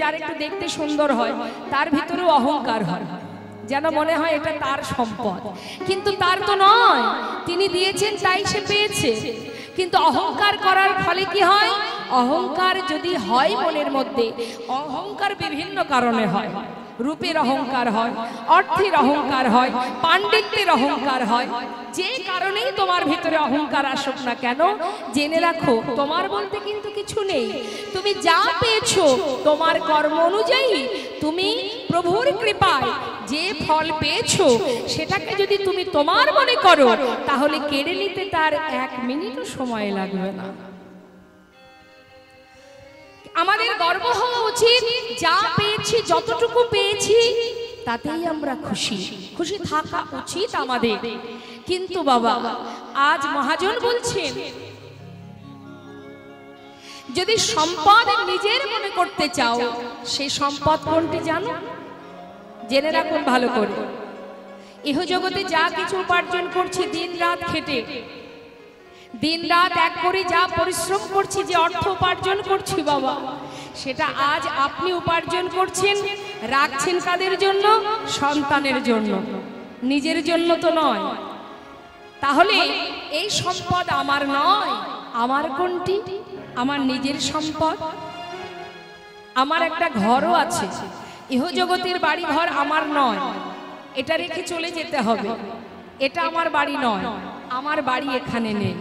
যার একটু দেখতে সুন্দর হয় তার ভিতরেও অহংকার হয়, যেন মনে হয় এটা তার সম্পদ, কিন্তু তার তো নয়, তিনি দিয়েছেন তাই সে পেয়েছে। কিন্তু অহংকার করার ফলে কি হয়? অহংকার যদি হয় মনের মধ্যে, অহংকার বিভিন্ন কারণে হয়। রূপের অহংকার হয়, অর্থের অহংকার হয়, পাণ্ডিত্যের অহংকার হয়। যে কারণেই তোমার ভিতরে অহংকার আসুক না কেন, জেনে রাখো তোমার বলতে কিন্তু কিছু নেই। তুমি যা পেয়েছো তোমার কর্ম অনুযায়ী, তুমি প্রভুর কৃপায় যে ফল পেয়েছো সেটাকে যদি তুমি তোমার মনে করো, তাহলে কেড়ে নিতে তার 1 মিনিটও সময় লাগবে না। আমাদের গর্ব হওয়া উচিত, যা পেয়েছি, যতটুকু পেয়েছি তাতেই আমরা খুশি, খুশি থাকা উচিত আমাদের। কিন্তু বাবা, আজ মহাজন বলছেন, যদি সম্পদ নিজের মনে করতে চাও, সেই সম্পদ কোনটি জানো? জেনে রাখুন ভালো করে। ইহ জগতে যা কিছু উপার্জন করছি দিন রাত খেটে, দিন রাত এক করে যা পরিশ্রম করছি, যে অর্থ উপার্জন করছি বাবা, সেটা আজ আপনি উপার্জন করছেন, রাখছেন কাদের জন্য? সন্তানের জন্য, নিজের জন্য তো নয়। তাহলে এই সম্পদ আমার নয়, আমার কোনটি? আমার নিজের সম্পদ। আমার একটা ঘরও আছে, ইহ জগতের বাড়ি ঘর আমার নয়, এটা রেখে চলে যেতে হবে, এটা আমার বাড়ি নয়, আমার বাড়ি এখানে নেই।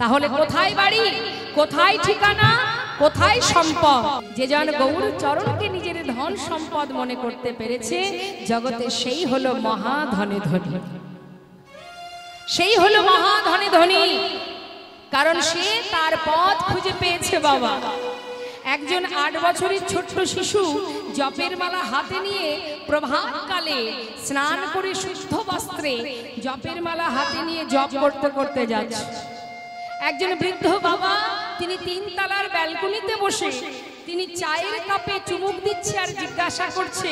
তাহলে কোথায় বাড়ি, কোথায় ঠিকানা, কোথায় সম্পদ? যে জন গৌর চরণকে নিজের ধন সম্পদ মনে করতে পেরেছে জগতে, সেই হলো মহাধনে ধনী, সেই হলো মহাধনে ধনী। কারণ সে তার পথ খুঁজে পেয়েছে বাবা। একজন 8 বছরের ছোট্ট শিশু জপের মালা হাতে নিয়ে প্রভাতকালে স্নান করে শুদ্ধ বস্ত্রে জপের মালা হাতে নিয়ে জপ করতে করতে যাচ্ছে। একজন বৃদ্ধ বাবা, তিনি 3 তলার ব্যালকনিতে বসে তিনি চায়ের কাপে চুমুক দিচ্ছে আর জিজ্ঞাসা করছে,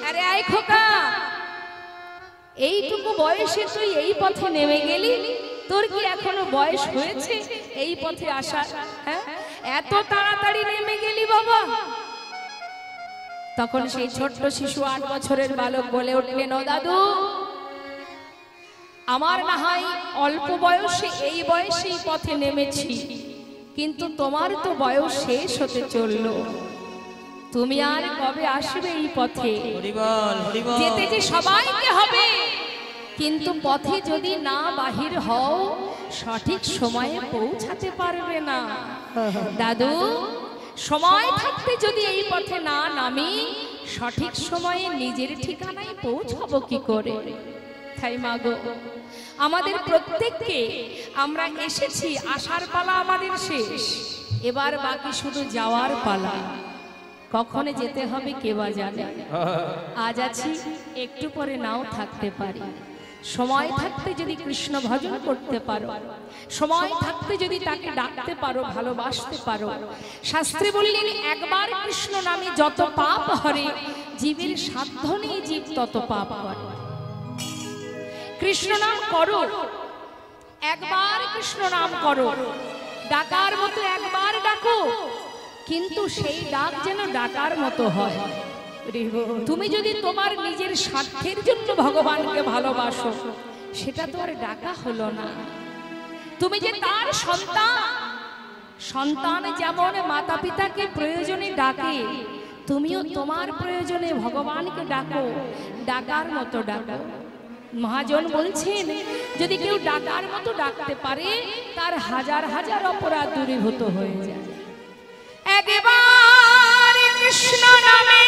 আরে আয় খোকা, এইটুকু বয়সে তুই এই পথে নেমে গেলি, তোর কি এখনো বয়স হয়েছে এই পথে আসার? হ্যাঁ, এত তাড়াতাড়ি নেমে গেলি বাবা। তখন সেই ছোট্ট শিশু 8 বছরের বালক বলে উঠলেন, ও দাদু, আমার না হয় অল্প বয়সে এই বয়সে এই পথে নেমেছি, কিন্তু তোমার তো বয়স শেষ হতে চললো, তুমি আর কবে আসবে এই পথে? যেতে যে সবাইকে হবে, কিন্তু পথে যদি না বাহির হও সঠিক সময়ে পৌঁছাতে পারবে না। দাদু, সময় থাকতে যদি এই পথে না নামি, সঠিক সময়ে নিজের ঠিকানায় পৌঁছাবো কি করে? তাই মাগো, আমাদের প্রত্যেককে আমরা এসেছি, আসার পালা আমাদের শেষ, এবার বাকি শুধু যাওয়ার পালা। কখনো যেতে হবে কে বা জানে। আজ আছি, একটু পরে নাও থাকতে পারি। সময় থাকতে যদি কৃষ্ণ ভজন করতে পারো, সময় থাকতে যদি তাকে ডাকতে পারো, ভালোবাসতে পারো, শাস্ত্রে বললেন একবার কৃষ্ণ নামে যত পাপ হরে, জীবের সাধ্য নেই জীব তত পাপ করে। কৃষ্ণ নাম করো, একবার কৃষ্ণ নাম করো, ডাকার মতো একবার ডাকো, কিন্তু সেই ডাক যেন ডাকার মতো হয়। তুমি যদি তোমার নিজের স্বার্থের জন্য ভগবানকে ভালোবাসো, সেটা তো আর ডাকা হলো না। তুমি যে তার সন্তান, সন্তান যেমন মাতা পিতাকে প্রয়োজনে ডাকে, তুমিও তোমার প্রয়োজনে ভগবানকে ডাকো, ডাকার মতো ডাকো। মহাজন বলছেন, যদি কেউ ডাকার মতো ডাকতে পারে, তার হাজার হাজার অপরাধ দূরীভূত হয়ে যায়। একবার কৃষ্ণ নামে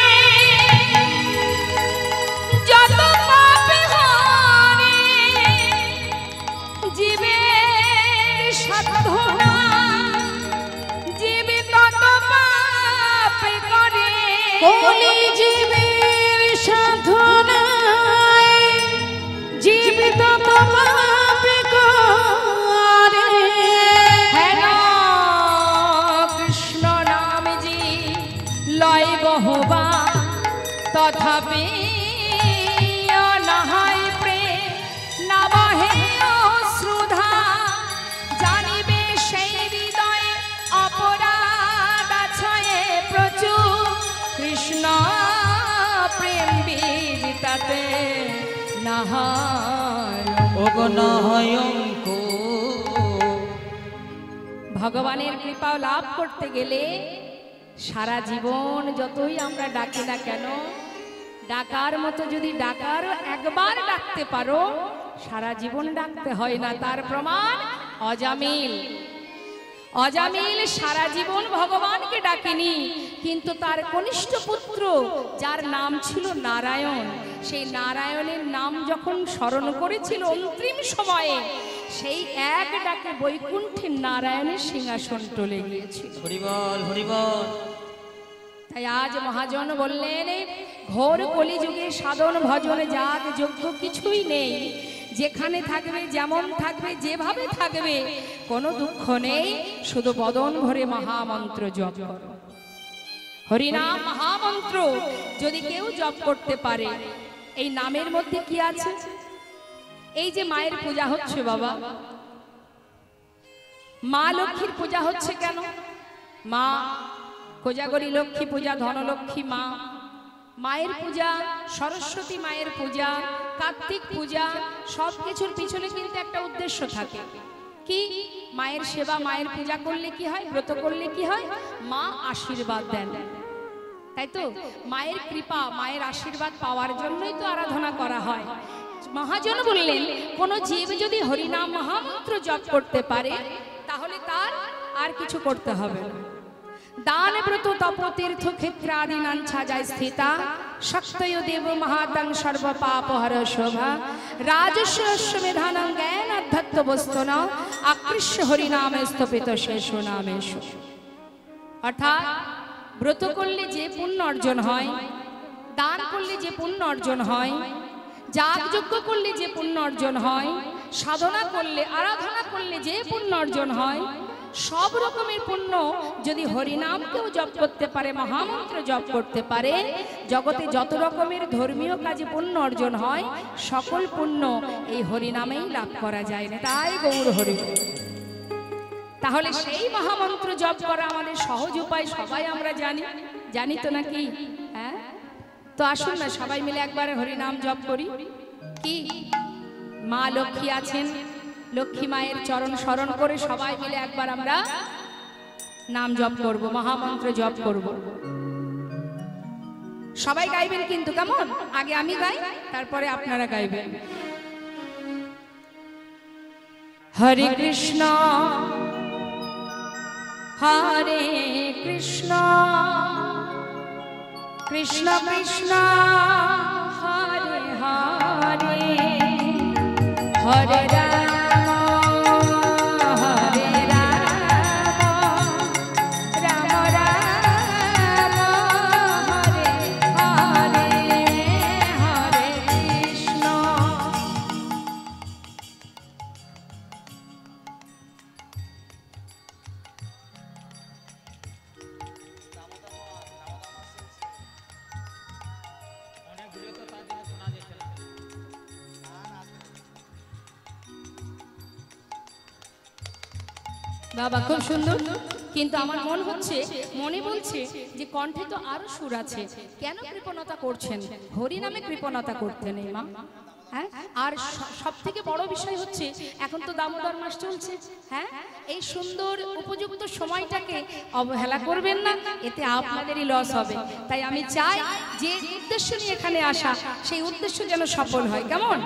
যত পাপ হরে, জীবের সাধনা জীবে তত পাপ করে, কলি জীবের সাধনায় জীব তত পাপ করে। লয় গহবা তথাপি অনাহাই প্রেম না বহে অশ্রুধা, জানিবে সেই হৃদয়ে অপরাধ আছে প্রচুর, কৃষ্ণ তে নাহায় অগনায়ঙ্ক। ভগবানের কৃপা লাভ করতে গেলে সারা জীবন যতই আমরা ডাকি না কেন, ডাকার মতো যদি ডাকারও একবার ডাকতে পারো, সারা জীবন ডাকতে হয় না। তার প্রমাণ অজামিল। অজামিল সারা জীবন ভগবানকে ডাকেনি, কিন্তু তার কনিষ্ঠ পুত্র যার নাম ছিল নারায়ণ, সেই নারায়ণের নাম যখন স্মরণ করেছিল অন্তিম সময়ে, সেই এক ডাকে বৈকুণ্ঠে নারায়ণের সিংহাসন টলে গিয়েছিল। হরিবল হরিবল। তাই আজ মহাজন বললেন, ঘোর কলিযুগে সাধন ভজন যাগ যোগ্য কিছুই নেই। যেখানে থাকবে, যেমন থাকবে, যেভাবে থাকবে, কোনো দুঃখ নেই, শুধু বদন ভরে মহামন্ত্র জপ করো। হরিনাম মহামন্ত্র যদি কেউ জপ করতে পারে, এই নামের মধ্যে কি আছে? এই যে মায়ের পূজা হচ্ছে বাবা, মা লক্ষ্মীর পূজা হচ্ছে কেন? মা কোজাগরী লক্ষ্মী পূজা, ধনলক্ষ্মী মা, মায়ের পূজা, সরস্বতী মায়ের পূজা, কার্তিক পূজা, সব কিছুর পিছনে কিন্তু একটা উদ্দেশ্য থাকে। কি? মায়ের সেবা, মায়ের পূজা করলে কি হয়? ব্রত করলে কি হয়? মা আশীর্বাদ দেন, তাই তো? মায়ের কৃপা, মায়ের আশীর্বাদ পাওয়ার জন্যই তো আরাধনা করা হয়। মহাজন বললেন, কোন জীব যদি হরিনাম মহামন্ত্র জপ করতে পারে, তাহলে তার আর কিছু করতে হবে না। দান ব্রত তপ তীর্থ ক্ষেত্রাদি নাঞ্ছা যায় স্থিতা, শক্তয় দেব মহাতং সর্ব পাপ হর শোভা, রাজস্ব মেধানং জ্ঞান অধ্যত্ত বস্তুনা, আকৃষ্য হরিনামে স্থপিত শেষ নামেশ। অর্থাৎ ব্রত করলে যে পুণ্য অর্জন হয়, দান করলে যে পুণ্য অর্জন হয়, যাগযজ্ঞ করলে যে পুণ্য অর্জন হয়, সাধনা করলে, আরাধনা করলে যে পুণ্য অর্জন হয়, সব রকমের পুণ্য যদি হরিনামকেও জপ করতে পারে, মহামন্ত্র জপ করতে পারে, জগতে যত রকমের ধর্মীয় কাজে পুণ্য অর্জন হয়, সকল পুণ্য এই হরিনামেই লাভ করা যায় না। তাই গৌর হরি। তাহলে সেই মহামন্ত্র জপ করা আমাদের সহজ উপায় সবাই আমরা জানি, জানি তো নাকি? হ্যাঁ, তো আসুন না সবাই মিলে একবার হরিনাম জপ করি। কি? মা লক্ষ্মী আছেন, লক্ষ্মী মায়ের চরণ স্মরণ করে সবাই মিলে একবার আমরা নাম জপ করব, মহামন্ত্র জপ করব। সবাই গাইবেন কিন্তু, কেমন? আগে আমি গাই, তারপরে আপনারা গাইবেন। হরে কৃষ্ণ হরে কৃষ্ণ কৃষ্ণ কৃষ্ণ হরে হরে, হরে রাম হরে রাম, রাম রাম হরে হরে, হরে কৃষ্ণ। বাবা খুব সুন্দর, কিন্তু আমার মন হচ্ছে, মনে বলছে যে কণ্ঠে তো আরো সুর আছে, কেন কৃপণতা করছেন? হরি নামে কৃপণতা করতে নেই মা। হ্যাঁ, আর সব থেকে বড় বিষয় হচ্ছে এখন তো দামোদর মাস চলছে। হ্যাঁ, এই সুন্দর উপযুক্ত সময়টাকে অবহেলা করবেন না, এতে আপনাদেরই লস হবে। তাই আমি চাই যে উদ্দেশ্য নিয়ে এখানে আসা, সেই উদ্দেশ্য যেন সফল হয়। কেমন?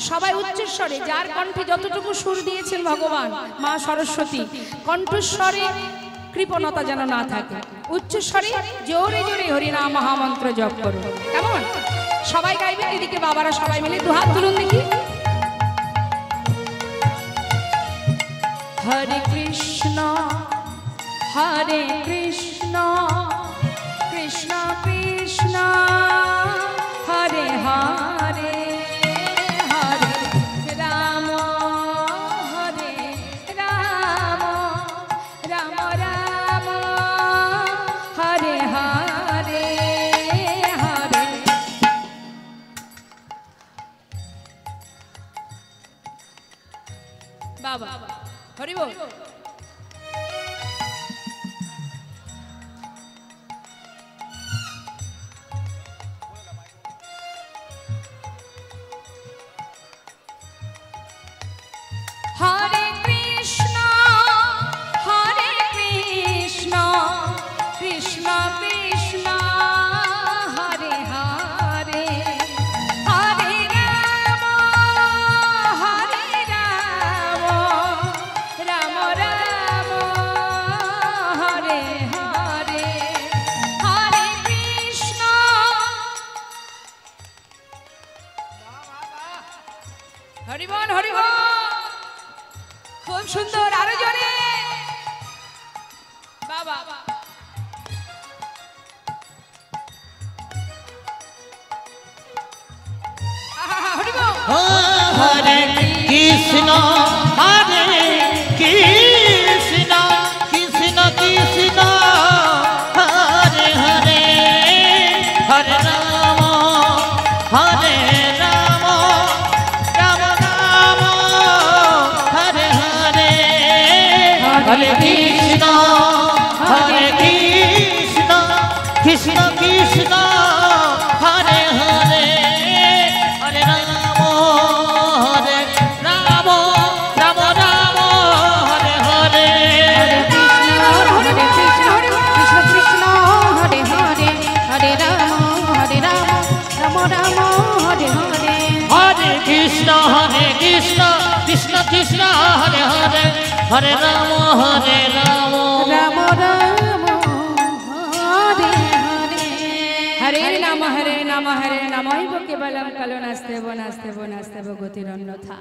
সবাই উচ্চস্বরে, যার কণ্ঠে যতটুকু সুর দিয়েছেন ভগবান মা সরস্বতী, কণ্ঠস্বরে কৃপণতা যেন না থাকে। উচ্চস্বরে জোরে জোরে হরিনাম মহামন্ত্র জপ করুন। কেমন? সবাই গাইবেন। এদিকে বাবারা সবাই মিলে দুহাত তুলুন দেখি। হরে কৃষ্ণ হরে কৃষ্ণ কৃষ্ণ কৃষ্ণ হরে হরে, হরে রাম হরে রাম, রাম রাম হরে হরে, হরে। বাবা হরি বল। বল হরি বল। খুব সুন্দর, আরো জোরে বাবা। হরি বল। হরে কৃষ্ণ হরে কৃষ্ণ কৃষ্ণ কৃষ্ণ হরে হরে হরে রাম রাম রাম হরে হরে হরে কৃষ্ণ কৃষ্ণ কৃষ্ণ হরে হরে হরে রাম রাম রাম হরে হরে কৃষ্ণ কৃষ্ণ হরে হরে হরে রাম রাম রাম হরে হরে হরে কৃষ্ণ কৃষ্ণ কৃষ্ণ হরে হরে হরে রাম রাম রাম হরে হরে হরে নাম নামৈব কেবলম কলো নাস্তেব নাস্তেব নাস্তেব গতির অন্যথা।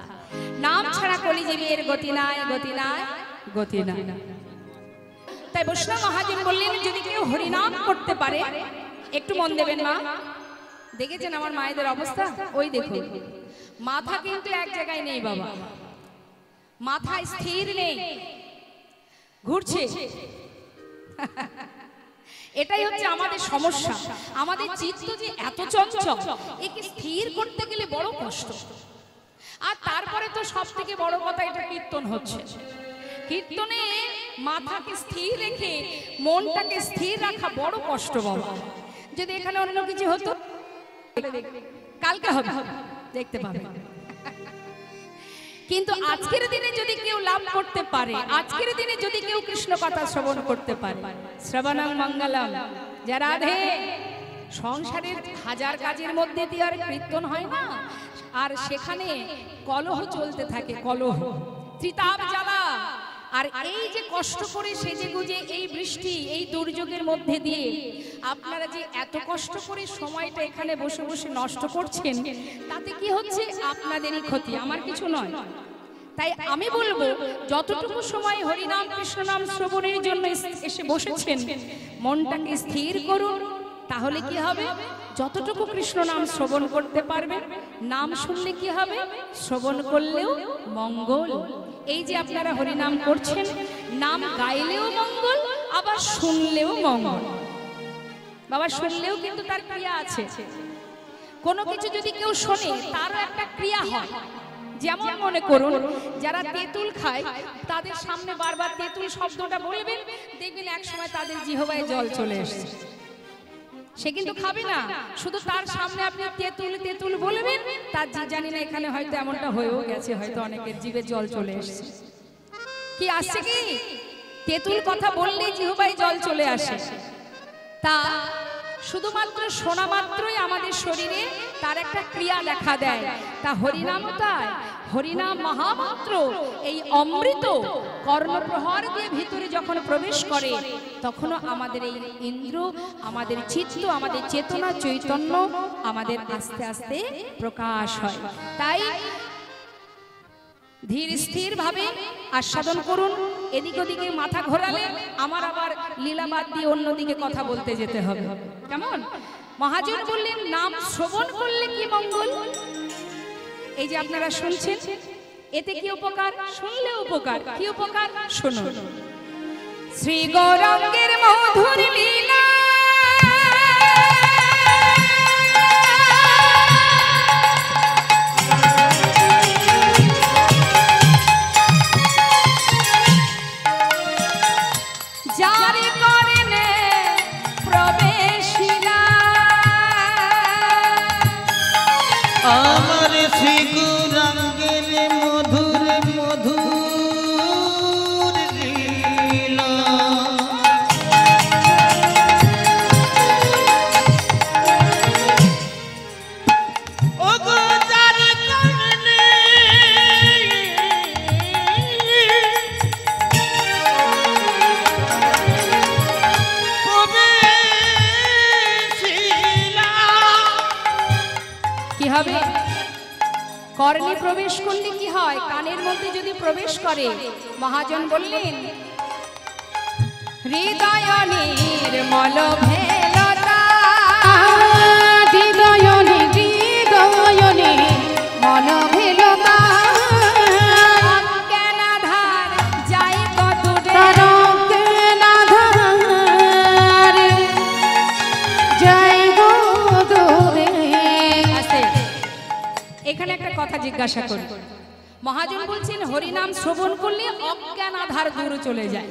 নাম ছাড়া কলিজীবীর গতি নাই, গতি নাই, গতি নাই। তাই বৈষ্ণব মহাজন বললেন যদি কেউ হরিনাম করতে পারে, একটু মন দেবেন মা। দেখেছেন আমার মায়েদের অবস্থা? ওই দেখুন, মাথা কিন্তু এক জায়গায় নেই বাবা, মাথা স্থির নেই, ঘুরছে। এটাই হচ্ছে আমাদের সমস্যা। আমাদের চিত্ত যে এত চঞ্চল, একে স্থির করতে গেলে বড় কষ্ট। আর তারপরে তো সব থেকে বড় কথা, এটা কীর্তন হচ্ছে। কীর্তনে মাথাকে স্থির রেখে মনটাকে স্থির রাখা বড় কষ্ট বাবা। যদি এখানে অন্য কিছু হতো, কালকে হবে, দেখতে পাবে। কিন্তু আজকের দিনে যদি কেউ লাভ করতে পারে, আজকের দিনে যদি কেউ কৃষ্ণ কথা শ্রবণ করতে পারে, শ্রবণং মঙ্গলম, যা রাধে। সংসারের হাজার কাজের মধ্যে দিয়ে আর কীর্তন হয় না, আর সেখানে কলহ চলতে থাকে, কলহ, ত্রিতাপ জ্বালা। আর এই যে কষ্ট করে সেজে গুজে এই বৃষ্টি, এই দুর্যোগের মধ্যে দিয়ে আপনারা যে এত কষ্ট করে সময়টা এখানে বসে বসে নষ্ট করছেন, তাতে কি হচ্ছে? আপনাদেরই ক্ষতি, আমার কিছু নয়। তাই আমি বলবো, যতটুকু সময় হরিনাম কৃষ্ণ নাম শ্রবণের জন্য এসে বসেছেন, মনটাকে স্থির করুন। তাহলে কি হবে? যতটুকু কৃষ্ণ নাম শ্রবণ করতে পারবেন, নাম শুনলে কি হবে? শ্রবণ করলেও মঙ্গল। এই যে আপনারা হরিনাম করছেন, নাম গাইলেও মঙ্গল, আবার শুনলেও মঙ্গল বাবা। শুনলেও কিন্তু তার ক্রিয়া আছে। কোনো কিছু যদি কেউ শোনে, তারও একটা ক্রিয়া হয়। যেমন মনে করুন, যারা তেঁতুল খায়, তাদের সামনে বারবার তেঁতুল শব্দটা বলবেন, দেখবেন এক সময় তাদের জিহ্বায় জল চলে এসেছে। সে কিন্তু খাবে না, শুধু তার সামনে আপনি তেঁতুল তেঁতুল বলবেন, তার জানি না এখানে হয়তো এমনটা হয়েও গেছে, হয়তো অনেকের জিভে জল চলে এসেছে। কি আসছে? কি তেঁতুল কথা বললেই জিহ্বায় জল চলে আসে। তা শুধুমাত্র শোনা মাত্রই আমাদের শরীরে তার একটা ক্রিয়া দেখা দেয়। তা হরিনাম তাই, হরিনাম মহামন্ত্র, এই অমৃত কর্ণপ্রহর দিয়ে ভিতরে যখন প্রবেশ করে, তখনও আমাদের এই ইন্দ্র, আমাদের চিত্ত, আমাদের চেতনা, চৈতন্য আমাদের আস্তে আস্তে প্রকাশ হয়। তাই ধীর স্থির ভাবে আস্বাদন করুন। এদিক ওদিকে মাথা ঘোরালে আমার আবার লীলাবাদ দিয়ে অন্যদিকে কথা বলতে যেতে হবে। কেমন? মহাজন বললেন নাম শ্রবণ করলে কি মঙ্গল। এই যে আপনারা শুনছেন, এতে কি উপকার? শুনলে উপকার। কি উপকার? শুনুন। শ্রী গৌরাঙ্গের মধুর লীলা, আমার শ্রী গৌরাঙ্গের মধুর মধুর লীলা, ও গো যার কারণে কি হবে? কর্ণে প্রবেশ করলে কি হয়? কানের মধ্যে যদি প্রবেশ করে, মহাজন বললেন হৃদয় নির্মল ভেলতা, হৃদয়নে হৃদয়নে মন ভেলতা, অজ্ঞানাধার যাই কতদূরে, তার অজ্ঞানাধার যাই গো দূরে। আছে। এখানে একটা কথা জিজ্ঞাসা করি, মহাজন বলছেন হরিনাম শ্রবণ করলে অজ্ঞান আধার দূর চলে যায়,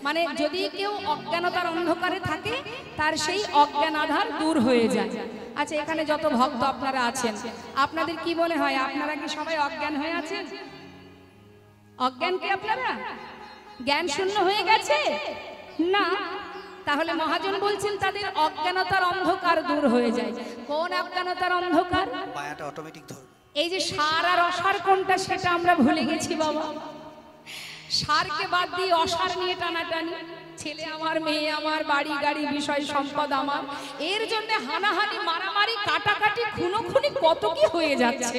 মানে যদি কেউ অজ্ঞানতার অন্ধকারে থাকে তার সেই অজ্ঞান আধার দূর হয়ে যায়। আচ্ছা, এখানে যত ভক্ত আপনারা আছেন, আপনাদের কি মনে হয় আপনারা কি সবাই অজ্ঞান হয়ে আছেন? অজ্ঞান কি আপনারা? জ্ঞান শূন্য হয়ে গেছে না? তাহলে মহাজন বলছেন তাদের অজ্ঞানতার অন্ধকার দূর হয়ে যায়। কোন অজ্ঞানতার অন্ধকার? পায়াটা অটোমেটিক ধর। এই যে সার আর অসার কোনটা সেটা আমরা ভুলে গেছি বাবা। সারকে বাদ দিয়ে অসার নিয়ে টানাটানি, ছেলে আমার, মেয়ে আমার, বাড়ি গাড়ি বিষয় সম্পদ আমার, এর জন্য হানাহানি মারামারি কাটাকাটি খুনোখুনি কত কি হয়ে যাচ্ছে,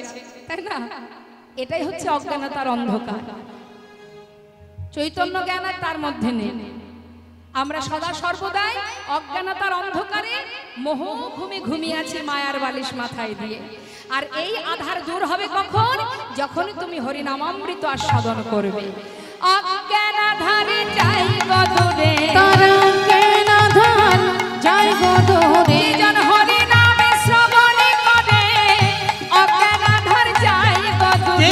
তাই না? এটাই হচ্ছে অজ্ঞানতার অন্ধকার। চৈতন্য জ্ঞান আর তার মধ্যে নেই। আমরা সদা সর্বদাই অজ্ঞানতার অন্ধকারে মোহ ঘুমে ঘুমিয়ে আছি মায়ার বালিশ মাথায় দিয়ে। আর এই আধার দূর হবে কখন? যখন তুমি হরিনামামৃত আস্বাদন করবে। অজ্ঞান আধারে যাই গো দূরে, তার অজ্ঞানাধার যাই গো দূরে, জন হরিনামে শ্রবণে করে অজ্ঞান আধার যাই গো দূরে।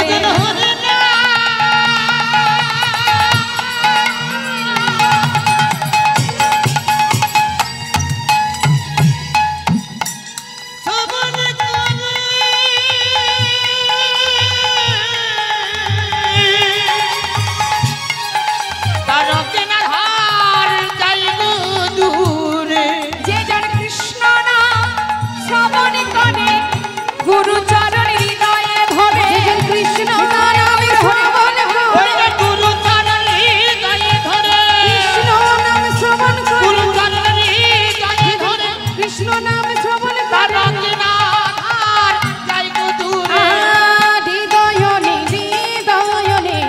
যে জন কৃষ্ণ নাম শ্রবণ করে গুরু চরণ হৃদয়ে ধরে, কৃষ্ণ নাম শ্রবণ করে, কৃষ্ণ নাম শ্রবণ করে, কৃষ্ণ নাম শ্রবণ করে, হৃদয়নে হৃদয়নে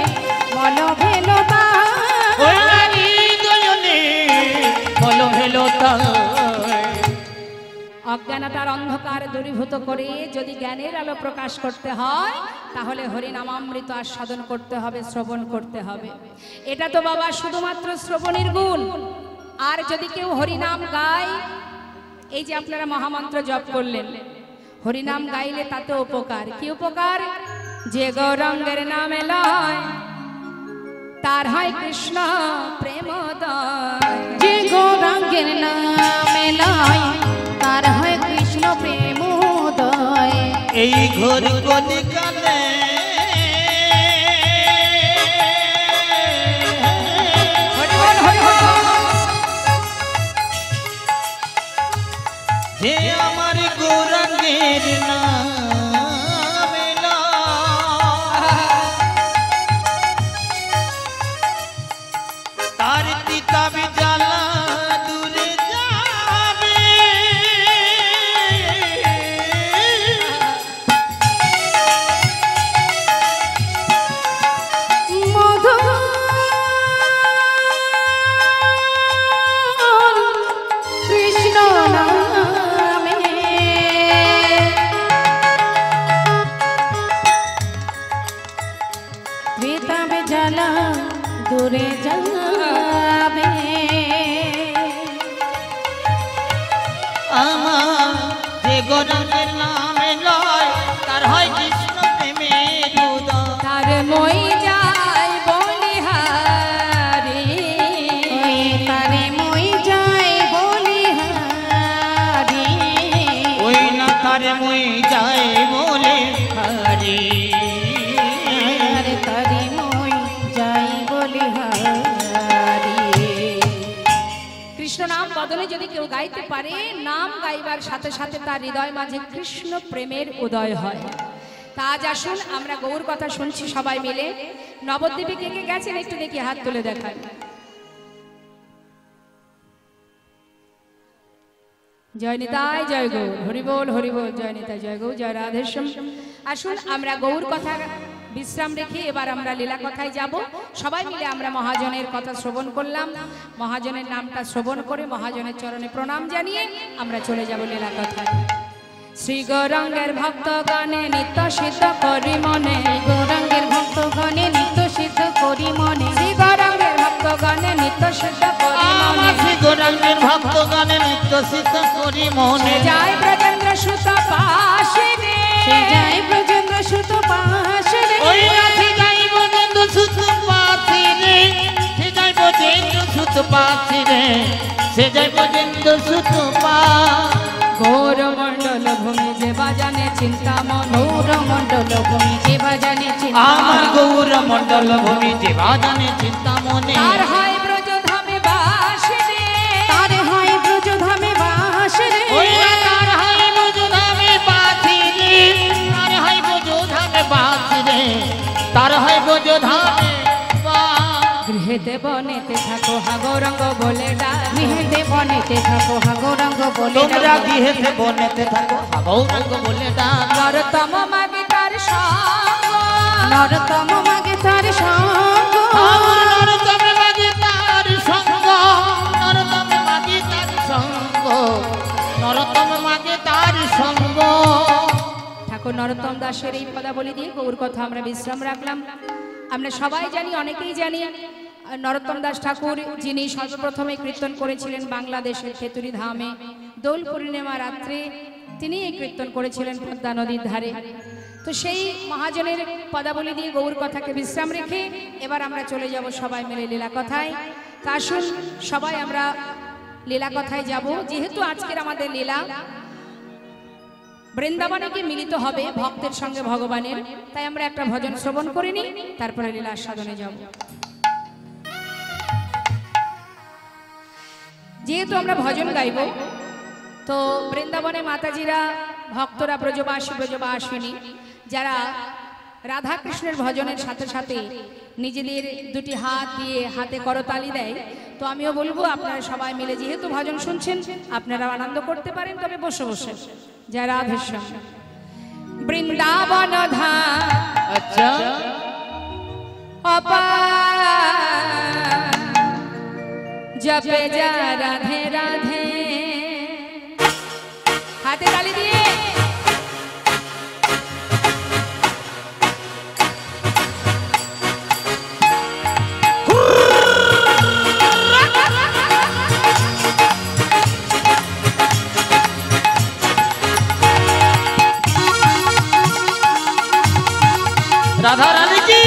মন ভেলতা, অজ্ঞানতার অন্ধকার দূরীভূত করে যদি জ্ঞানের আলো প্রকাশ করতে হয় তাহলে হরিনামামৃত আস্বাদন করতে হবে, শ্রবণ করতে হবে। এটা তো বাবা শুধুমাত্র শ্রবণের গুণ। আর যদি কেউ হরিনাম গায়, এই যে আপনারা মহামন্ত্র জপ করলেন, হরিনাম গাইলে তাতে উপকার। কি উপকার? যে গৌরাঙ্গের নামে লয় তার হয় কৃষ্ণ প্রেমোদয়। যে গৌরাঙ্গের নামে লয় তার হয় কৃষ্ণ প্রেমোদয়। এই ঘোর কলিকালে যে আমার গৌরাঙ্গের নামে তার তিতাবি জ্বালা দূরে যাবে। মধুর কৃষ্ণ নামে বেতাবে জ্বালা দূরে যাবে। আমার যে গৌরাঙ্গের নামে লয় তার হয় কৃষ্ণ প্রেমের উদয়। তার মই যায় বলিহারি, ওই তারে মই যায় বলিহারি, ওই না তার মই যায় বলে হারি। আরে তারে মই যাই বলিহারি। কৃষ্ণ নাম বদলে যদি কেউ গাইতে পারে, নাম গাইবার সাথে সাথে তার হৃদয় মাঝে কৃষ্ণ প্রেমের উদয় হয়। তা আজ আসুন আমরা গৌর কথা শুনছি সবাই মিলে। নবদ্বীপে কে কে গেছেন একটু দেখি, হাত তুলে দেখান। জয় নিতাই জয় গৌর, হরিবোল হরিবোল, জয় নিতাই জয় গৌর, জয় রাধেশ্যাম। আসুন আমরা গৌর কথা বিশ্রাম রেখে এবার আমরা লীলা কথায় যাব। সবাই মিলে আমরা মহাজনের কথা শ্রবণ করলাম, মহাজনের নামটা শ্রবণ করে মহাজনের চরণে প্রণাম জানিয়ে আমরা চলে যাব লীলা কথায়। শ্রী গৌরাঙ্গের ভক্তগণে নিত্য সিদ্ধ করি মনে, গৌরাঙ্গের ভক্তগণে নিত্য সিদ্ধ করি মনে, শ্রী গৌরাঙ্গের ভক্তগণে নিত্য সিদ্ধ করি মনে, শ্রী গৌরাঙ্গের ভক্তগণে নিত্য সিদ্ধ করি মনে, যায় ব্রজেন্দ্র সুত পাশে রে, সে যায় ব্রজেন্দ্র সুত পাশে রে, ওই রাধে যাই ব্রজেন্দ্র সুত পাশে রে, সে যাই ব্রজেন্দ্র সুত পাশে রে, সে যাই ব্রজেন্দ্র সুত পাশে। গৌর মণ্ডল ভূমি যে বাজানে চিন্তামন, গৌর মণ্ডল ভূমি যে বাজানে আমার চিন্তামন, গৌর মণ্ডল ভূমি যে বাজানে চিন্তামনে, তার হয় ব্রজধামে বাস রে, তার হয় ব্রজধামে বাস রে, ওই তার হয় ব্রজধামে বাসি রে, তার হয় ব্রজধামে বাসি রে, তার হয় ব্রজধামে বাস। গৃহেতে বনেতে থাকো হা গৌরাঙ্গ বলে ডাক, গৃহেতে বনেতে থাকো হা গৌরাঙ্গ বলে তোমরা ডাক, গৃহেতে বনেতে থাকো গৌরাঙ্গ বলে ডাক। নরতম মাগে তার সঙ্গ, নরতম মাগে তার সঙ্গ, আমার নরতমে মাঝে তার সঙ্গ, নরতমে মাঝে তার সঙ্গ, নরতমে মাঝে তার সঙ্গ। ঠাকুর নরোত্তম দাসের এই পদাবলী দিয়ে গৌর কথা আমরা বিশ্রাম রাখলাম। আমরা সবাই জানি, অনেকেই জানি, নরোত্তম দাস ঠাকুর যিনি সর্বপ্রথমে কীর্তন করেছিলেন বাংলাদেশের খেতুরি ধামে দোল পূর্ণিমা রাত্রে, তিনি এই কীর্তন করেছিলেন পদ্মা নদীর ধারে। তো সেই মহাজনের পদাবলী দিয়ে গৌর কথাকে বিশ্রাম রেখে এবার আমরা চলে যাব সবাই মিলে লীলা কথায়। তা আসুন সবাই আমরা লীলা কথায় যাব। যেহেতু আজকের আমাদের লীলা বৃন্দাবনে গিয়ে মিলিত হবে ভক্তের সঙ্গে ভগবানের, তাই আমরা একটা ভজন শ্রবণ করে নিই, তারপরে লীলা আস্বাদনে যাব। যেহেতু আমরা ভজন গাইব, তো বৃন্দাবনে মাতাজিরা ভক্তরা ব্রজবাসী ব্রজবাসিনী যারা রাধা কৃষ্ণের ভজনের সাথে সাথে নিজেদের দুটি হাত দিয়ে হাতে করতালি দেয়, তো আমিও বলবো আপনারা সবাই মিলে যেহেতু ভজন শুনছেন আপনারা আনন্দ করতে পারেন, তবে বসে বসে। জয় রাধেশ্যাম। বৃন্দাবন ধাম আচ্ছা অপার, জপে যা রাধে রাধে, হাতে তালি দিয়ে রাধা রানী কি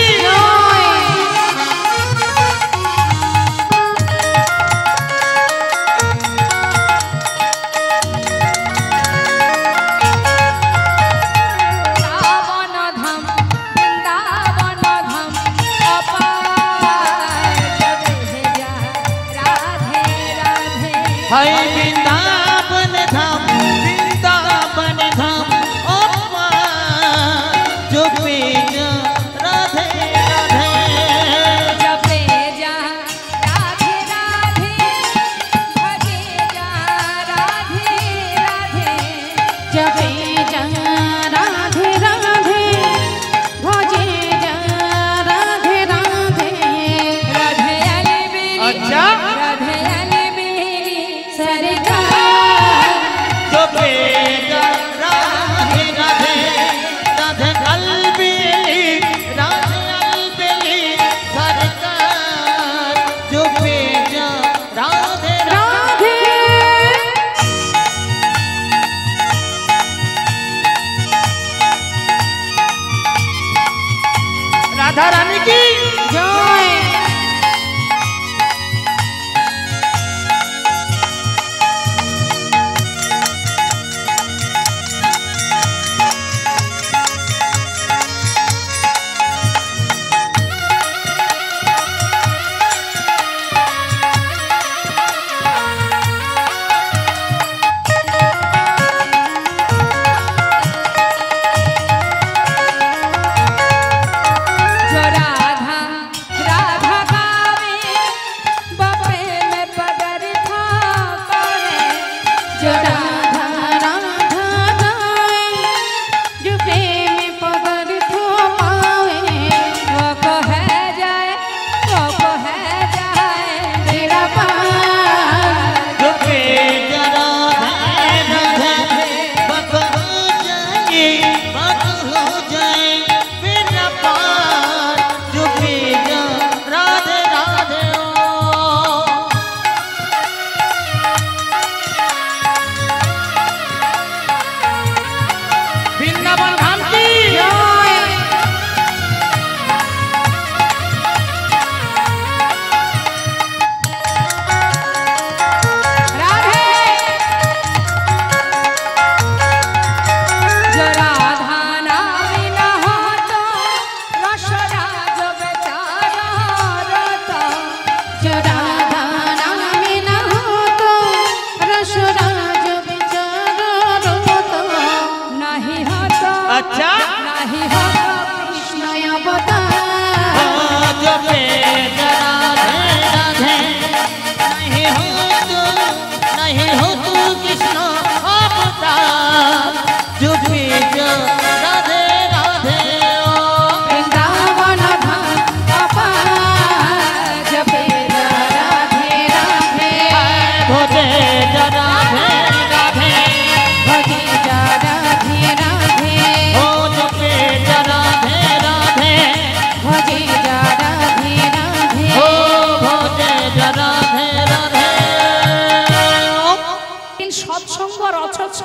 हाय वृंदावन धाम, वृंदावन धाम ओ जो पे राधे राधे, जपे जा राधे राधे, भजे जा राधे राधे, जपे जा राधे राधे, भजे जा राधे राधे, राधे अलबेली, अच्छा राधे अलबेली सरकार, जो पे राधे राधे, राधे अलबेली, राधे अलबेली सरकार, जो पे राधे राधे राधा रानी की जय। जो राधा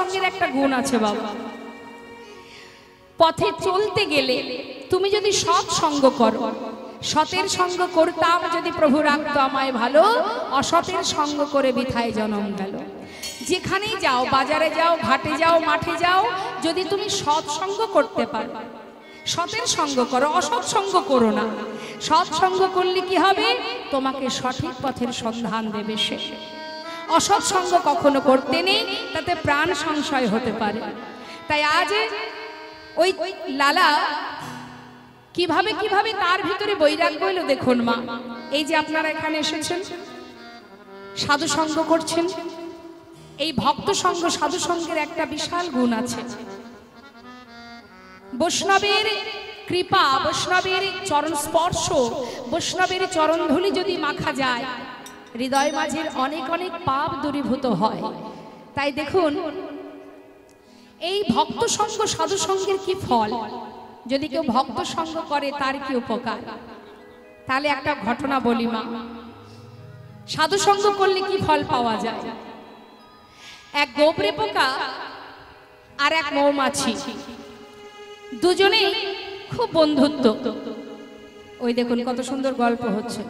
সঙ্গের একটা গুণ আছে বাবা। পথে চলতে গেলে তুমি যদি সৎ সঙ্গ করো, সতের সঙ্গ করতাম যদি প্রভু রাখতো আমায় ভালো, অসতের সঙ্গ করে বৃথায় জনম গেল। যেখানেই যাও, বাজারে যাও, ঘাটে যাও, মাঠে যাও, যদি তুমি সৎ সঙ্গ করতে পারো, সতের সঙ্গ করো, অসৎ সঙ্গ করো না। সৎ সঙ্গ করলে কি হবে? তোমাকে সঠিক পথের সন্ধান দেবে সে। অসৎ সঙ্গ কখনো করতে নেই, তাতে প্রাণ সংশয় হতে পারে। তাই আজ ওই লালা কিভাবে কিভাবে তার ভিতরে বৈরাগ্য এলো দেখুন মা। এই যে আপনারা এখানে এসেছেন, সাধু সঙ্গ করছেন, এই ভক্ত সঙ্গ সাধু সঙ্গের একটা বিশাল গুণ আছে। বৈষ্ণবের কৃপা, বৈষ্ণবের চরণ স্পর্শ, বৈষ্ণবের চরণ ধুলি যদি মাখা যায়, হৃদয় মাঝের অনেক অনেক পাপ দূরীভূত হয়। তাই দেখুন এই ভক্ত সঙ্গ সাধু সঙ্গের কি ফল, যদি কেউ ভক্ত সঙ্গ করে তার কি উপকার। তাহলে একটা ঘটনা বলি মা, সাধু সঙ্গ করলে কি ফল পাওয়া যায়। এক গোবরে পোকা আর এক মৌমাছি, দুজনেই খুব বন্ধুত্ব। ওই দেখুন কত সুন্দর গল্প হচ্ছে,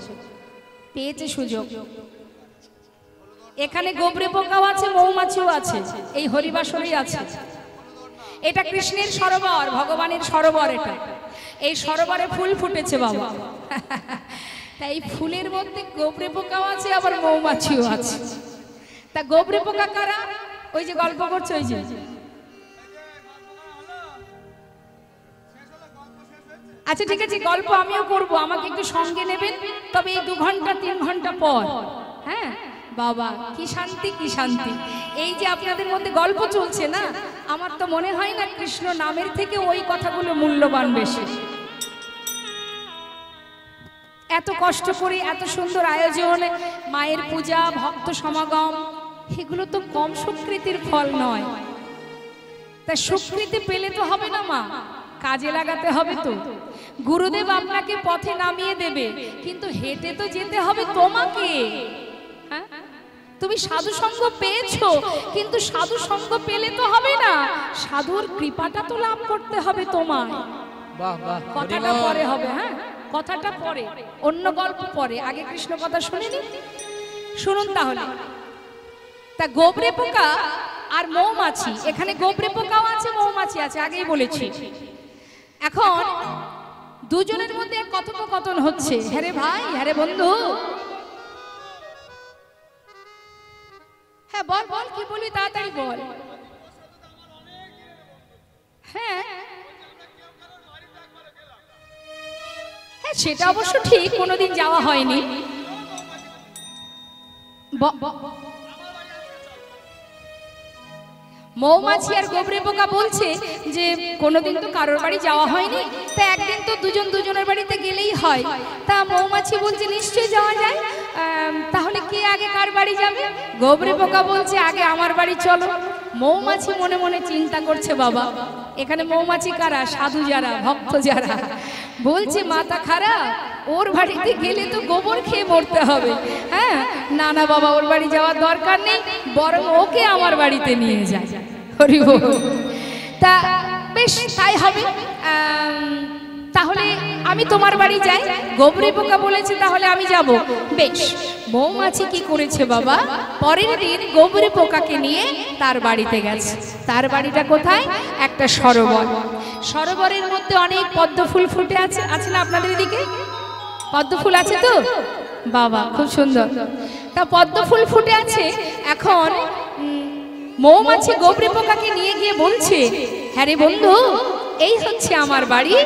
পেয়েছে সুযোগ। এখানে গোবরে পোকাও আছে, মৌমাছিও আছে, এই হরিবাসরেই আছে। এটা কৃষ্ণের সরোবর, ভগবানের সরোবর এটা। এই সরোবরে ফুল ফুটেছে বাবা। তাই এই ফুলের মধ্যে গোবরে পোকাও আছে, আবার মৌমাছিও আছে। তা গোবরে পোকা কারা? ওই যে গল্প করছে, ওই যে। আচ্ছা ঠিক আছে, গল্প আমিও করব, আমাকে একটু সঙ্গে নেবেন, তবে এই 2 ঘন্টা 3 ঘন্টা পর। হ্যাঁ বাবা, কি শান্তি কি শান্তি। এই যে আপনাদের মধ্যে গল্প চলছে না, আমার তো মনে হয় না কৃষ্ণ নামের থেকে ওই কথাগুলো মূল্যবান বেশি। এত কষ্ট করে এত সুন্দর আয়োজন, মায়ের পূজা, ভক্ত সমাগম, এগুলো তো কম সুকৃতির ফল নয়। তা সুকৃতি পেলে তো হবে না মা, কাজে লাগাতে হবে তো। গুরুদেব আপনাকে পথে নামিয়ে দেবে, কিন্তু হেঁটে তো যেতে হবে তোমাকে। হ্যাঁ, তুমি সাধু সঙ্গ পেয়েছো, কিন্তু সাধু সঙ্গ পেলে তো হবে না, সাধুর কৃপাটা তো লাভ করতে হবে তোমার। কথাটা পরে হবে, হ্যাঁ কথাটা পরে, অন্য গল্প পরে, আগে কৃষ্ণ কথা শুনিনি, শুনুন তাহলে। তা গোবরে পোকা আর মৌমাছি, এখানে গোবরে পোকাও আছে, মৌমাছি আছে, আগেই বলেছি। এখন দুজনের মধ্যে কথোপকথন হচ্ছে, হ্যারে ভাই, হ্যারে বন্ধু, হ্যাঁ বল বল, কি বলবি তাড়াতাড়ি বল। হ্যাঁ হ্যাঁ, সেটা অবশ্য ঠিক, কোনোদিন যাওয়া হয়নি। মৌমাছি আর গোবরে পোকা বলছে যে কোনোদিন তো কারোর বাড়ি যাওয়া হয়নি, তা একদিন তো দুজন দুজনের বাড়িতে গেলেই হয়। তা মৌমাছি বলছে নিশ্চয়ই যাওয়া যায়, তাহলে কে আগে কার বাড়ি যাবে? গোবরে পোকা বলছে আগে আমার বাড়ি চলো। মৌমাছি মনে মনে চিন্তা করছে, বাবা এখানে মৌমাছি কারা? সাধু যারা, ভক্ত যারা। বলছে মাথা খারাপ, ওর বাড়িতে গেলে তো গোবর খেয়ে মরতে হবে। হ্যাঁ না না বাবা, ওর বাড়ি যাওয়ার দরকার নেই, বরং ওকে আমার বাড়িতে নিয়ে যায়। হরি বল। তা বেশ তাই হবে, তাহলে আমি তোমার বাড়ি যাই। গোবরে পোকা বলেছে তাহলে আমি যাব। বেশ, মৌমাছি কি করেছে বাবা, পরের দিন গোবরে পোকাকে নিয়ে তার বাড়িতে গেছে। তার বাড়িটা কোথায়? একটা সরোবর। সরোবরের মধ্যে অনেক পদ্ম ফুল ফুটে আছে, আছে না আপনাদের এদিকে? পদ্ম ফুল আছে তো বাবা, খুব সুন্দর। তা পদ্ম ফুল ফুটে আছে। এখন মৌমাছি গোবরে পোকাকে নিয়ে গিয়ে বলছে, হ্যাঁ রে বন্ধু, এই হচ্ছে আমার বাড়ি,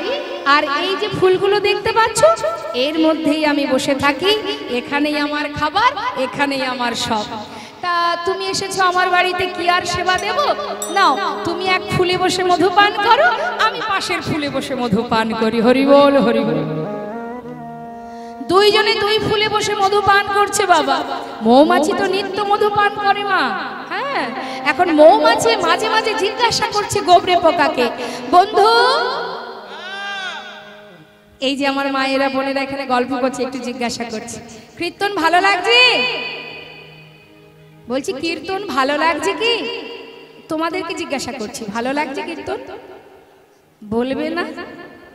আর এই যে ফুলগুলো দেখতে পাচ্ছ, এর মধ্যেই আমি বসে থাকি, এখানেই আমার খাবার, এখানেই আমার সব। তা তুমি এসেছো আমার বাড়িতে, কি আর সেবা দেব? নাও তুমি এক ফুলে বসে মধু পান করো, আমি পাশের ফুলে বসে মধু পান করি। হরি বল, হরি বল। দুইজনে দুই ফুলে বসে মধু পান করছে বাবা। মৌমাছি তো নিত্য মধু পান করে মা। হ্যাঁ, এখন মৌমাছি মাঝে মাঝে জিজ্ঞাসা করছে গোবরে পোকাকে, বন্ধু, এই যে আমার মায়েরা বোনেরা এখানে গল্প করছে, একটু জিজ্ঞাসা করছে, কীর্তন ভালো লাগছে? বলছি কীর্তন ভালো লাগছে কি? তোমাদেরকে জিজ্ঞাসা করছি, ভালো লাগছে কীর্তন? বলবে না,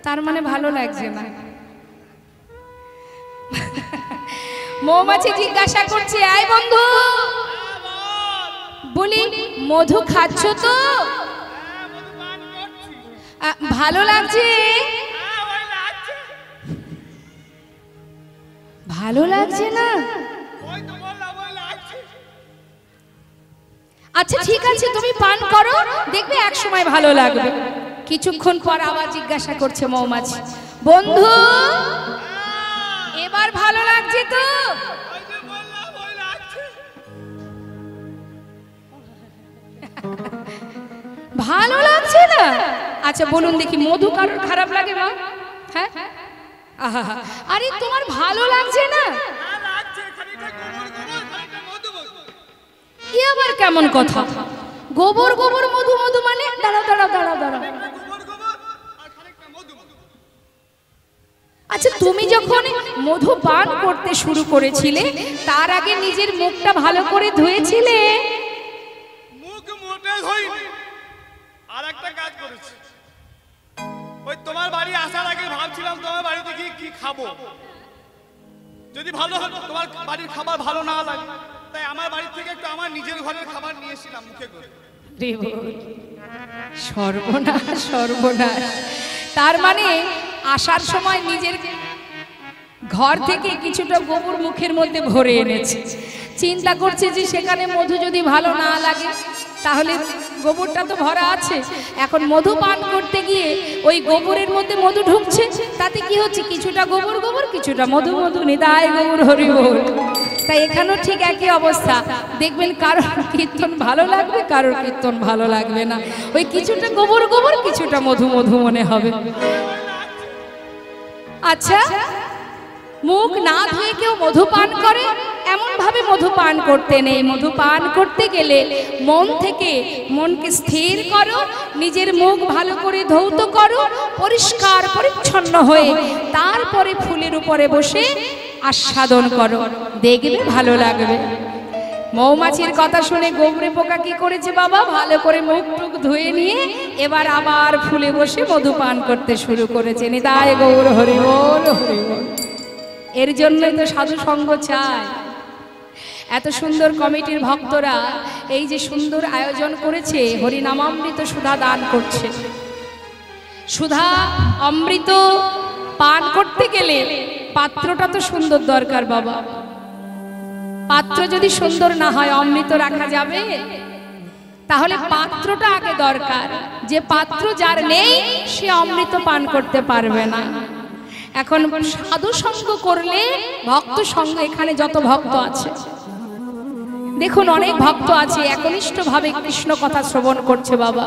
তার মানে ভালো লাগছে না। মৌমাছি জিজ্ঞাসা করছে, আয় বন্ধু, বলি মধু খাচ্ছ তো? ভালো লাগছে? ভালো লাগছে না? আচ্ছা ঠিক আছে, তুমি পান করো, দেখবে এক সময় ভালো লাগবে। কিছুক্ষণ পর আবার জিজ্ঞাসা করছে মৌমাছি, বন্ধু এবার ভালো লাগছে তো? ভালো লাগছে না? আচ্ছা বলুন দেখি, মধু কারোর খারাপ লাগে মা? হ্যাঁ, আহা, আরে তোমার ভালো লাগছে না? এ আবার কেমন কথা? গোবর গোবর মধু মধু মানে? দাঁড়াও দাঁড়াও দাঁড়াও দাঁড়াও, আচ্ছা তুমি যখন মধু পান করতে শুরু করেছিলে তার আগে নিজের মুখটা ভালো করে ধুয়েছিলে? মুখ মোটে ধুইনি, আর একটা কাজ করেছি। ওই তোমার বাড়ি আসার আগে ভাবছিলাম তোমার বাড়িতে গিয়ে কি খাবো, যদি ভালো হতো। তোমার বাড়ির খাবার ভালো না লাগে, তাই আমার বাড়ি থেকে একটু আমার নিজের ঘরের খাবার নিয়ে এসেছিলাম মুখে করে। সর্বনাশ সর্বনাশ, তার মানে আসার সময় নিজের ঘর থেকে কিছুটা গোবর মুখের মধ্যে ভরে এনেছে, চিন্তা করছে যে সেখানে মধু যদি ভালো না লাগে তাহলে গোবরটা তো ভরা আছে, এখন মধু পান করতে গিয়ে ওই গোবরের মধ্যে মধু ঢুকছে, তাতে কি হচ্ছে কিছুটা গোবর গোবর কিছুটা মধু মধু, নিতাই গৌর হরি বল। তাই এখানেও ঠিক একই অবস্থা, দেখবেন কারোর কীর্তন ভালো লাগবে, কারোর কীর্তন ভালো লাগবে না, ওই কিছুটা গোবর গোবর কিছুটা মধু মধু মনে হবে। আচ্ছা মুখ না ধুয়ে কেউ মধু পান করে? এমন ভাবে মধু পান করতে নেই। মধু পান করতে গেলে মন থেকে মনকে স্থির করো, নিজের মুখ ভালো করে ধৌত করো, পরিষ্কার পরিচ্ছন্ন হয়ে তারপরে ফুলের উপরে বসে আস্বাদন করো, দেখবে ভালো লাগবে। মৌমাছির কথা শুনে গোবরে পোকা কি করেছে বাবা, ভালো করে মুখ টুক ধুয়ে নিয়ে এবার আবার ফুলে বসে মধু পান করতে শুরু করেছে। নিতাই গৌর হরি বল হরি বল। এর জন্যই তো সাধু সঙ্গ চায়। এত সুন্দর কমিটির ভক্তরা এই যে সুন্দর আয়োজন করেছে, হরিনামামৃত সুধা দান করছে। সুধা অমৃত পান করতে গেলে পাত্রটা তো সুন্দর দরকার বাবা, পাত্র যদি সুন্দর না হয় অমৃত রাখা যাবে? তাহলে পাত্রটা আগে দরকার, যে পাত্র যার নেই সে অমৃত পান করতে পারবে না। এখন সাধু সঙ্গ করলে ভক্ত সঙ্গ, এখানে যত ভক্ত আছে দেখুন অনেক ভক্ত আছে একনিষ্ঠ ভাবে কৃষ্ণ কথা শ্রবণ করছে বাবা,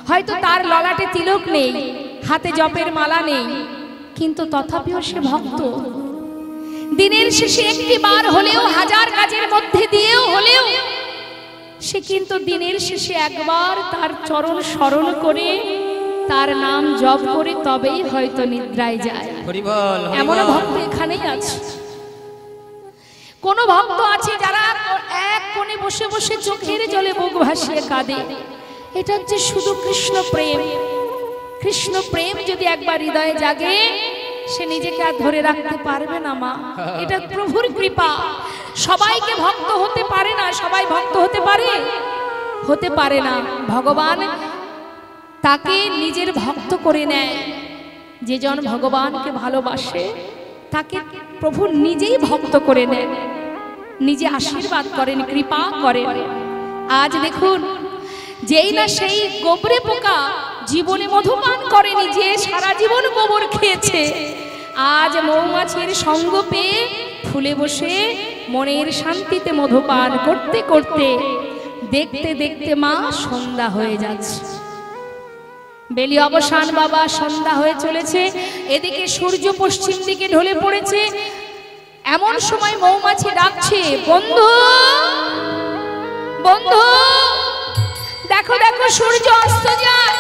হয়তো তার ললাটে তিলক নেই, হাতে জপের মালা নেই, কিন্তু তথাপিও সে ভক্ত। দিনের শেষে একটি বার হলেও, হাজার কাজের মধ্যে দিয়েও হলেও সে কিন্তু দিনের শেষে একবার তার চরণ স্মরণ করে তার নাম জপ করে তবেই হয়তো নিদ্রায় যায়। এমন ভক্ত এখানেই আছে। কোন ভক্ত আছে যারা এক কোণে বসে বসে চোখের জলে বুক ভাসিয়ে কাঁদে, এটা হচ্ছে শুধু কৃষ্ণ প্রেম। কৃষ্ণ প্রেম যদি একবার হৃদয়ে জাগে সে নিজেকে আর ধরে রাখতে পারবে না মা, এটা প্রভুর কৃপা। সবাইকে ভক্ত হতে পারে না, সবাই ভক্ত হতে পারে? হতে পারে না। ভগবান তাকে নিজের ভক্ত করে নেয়। যে জন ভগবানকে ভালোবাসে তাকে প্রভু নিজেই ভক্ত করে নেন, নিজে আশীর্বাদ করেন, কৃপা করেন। আজ দেখুন, যেই না সেই গোবরে পোকা জীবনে মধুপান করেনি, যে সারা জীবন গোবর খেয়েছে, আজ মৌমাছির সঙ্গ পেয়ে ফুলে বসে মনের শান্তিতে মধুপান করতে করতে দেখতে দেখতে মা সন্ধ্যা হয়ে যাচ্ছে। বেলি অবসান বাবা, সন্ধ্যা হয়ে চলেছে, এদিকে সূর্য পশ্চিম দিকে ঢলে পড়েছে। এমন সময় মৌমাছি ডাকছে, বন্ধু বন্ধু, দেখো দেখো সূর্য অস্ত যায়,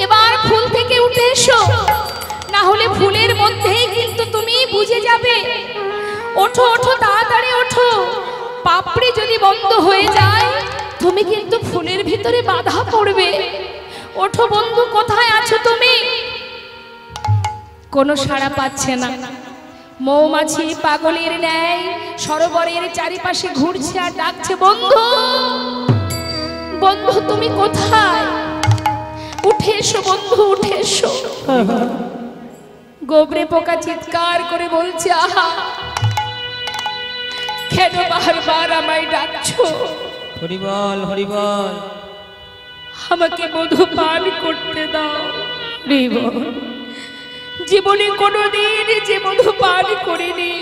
এবার ফুল থেকে উঠে এসো, না হলে ফুলের মধ্যেই কিন্তু তুমি বুঝে যাবে। ওঠো ওঠো, তাড়াতাড়ি ওঠো, পাপড়ি যদি বন্ধ হয়ে যায় তুমি কিন্তু ফুলের ভিতরে বাধা পড়বে। ওঠো বন্ধু, কোথায় আছো তুমি? কোনো সাড়া পাচ্ছে না। মৌমাছি পাগলের ন্যায় সরোবরের চারিপাশে ঘুরছে আর ডাকছে, বন্ধু বন্ধু তুমি কোথায়? উঠে এসো বন্ধু, উঠে এসো। গোবরে পোকা চিৎকার করে বলছে, আহা কেন বারবার আমায় ডাকছো? হরি বল, হরি বল। আমাকে মধু পান করতে দাও। হরি বল। জীবনে কোনোদিন যে মধু পান করিনি,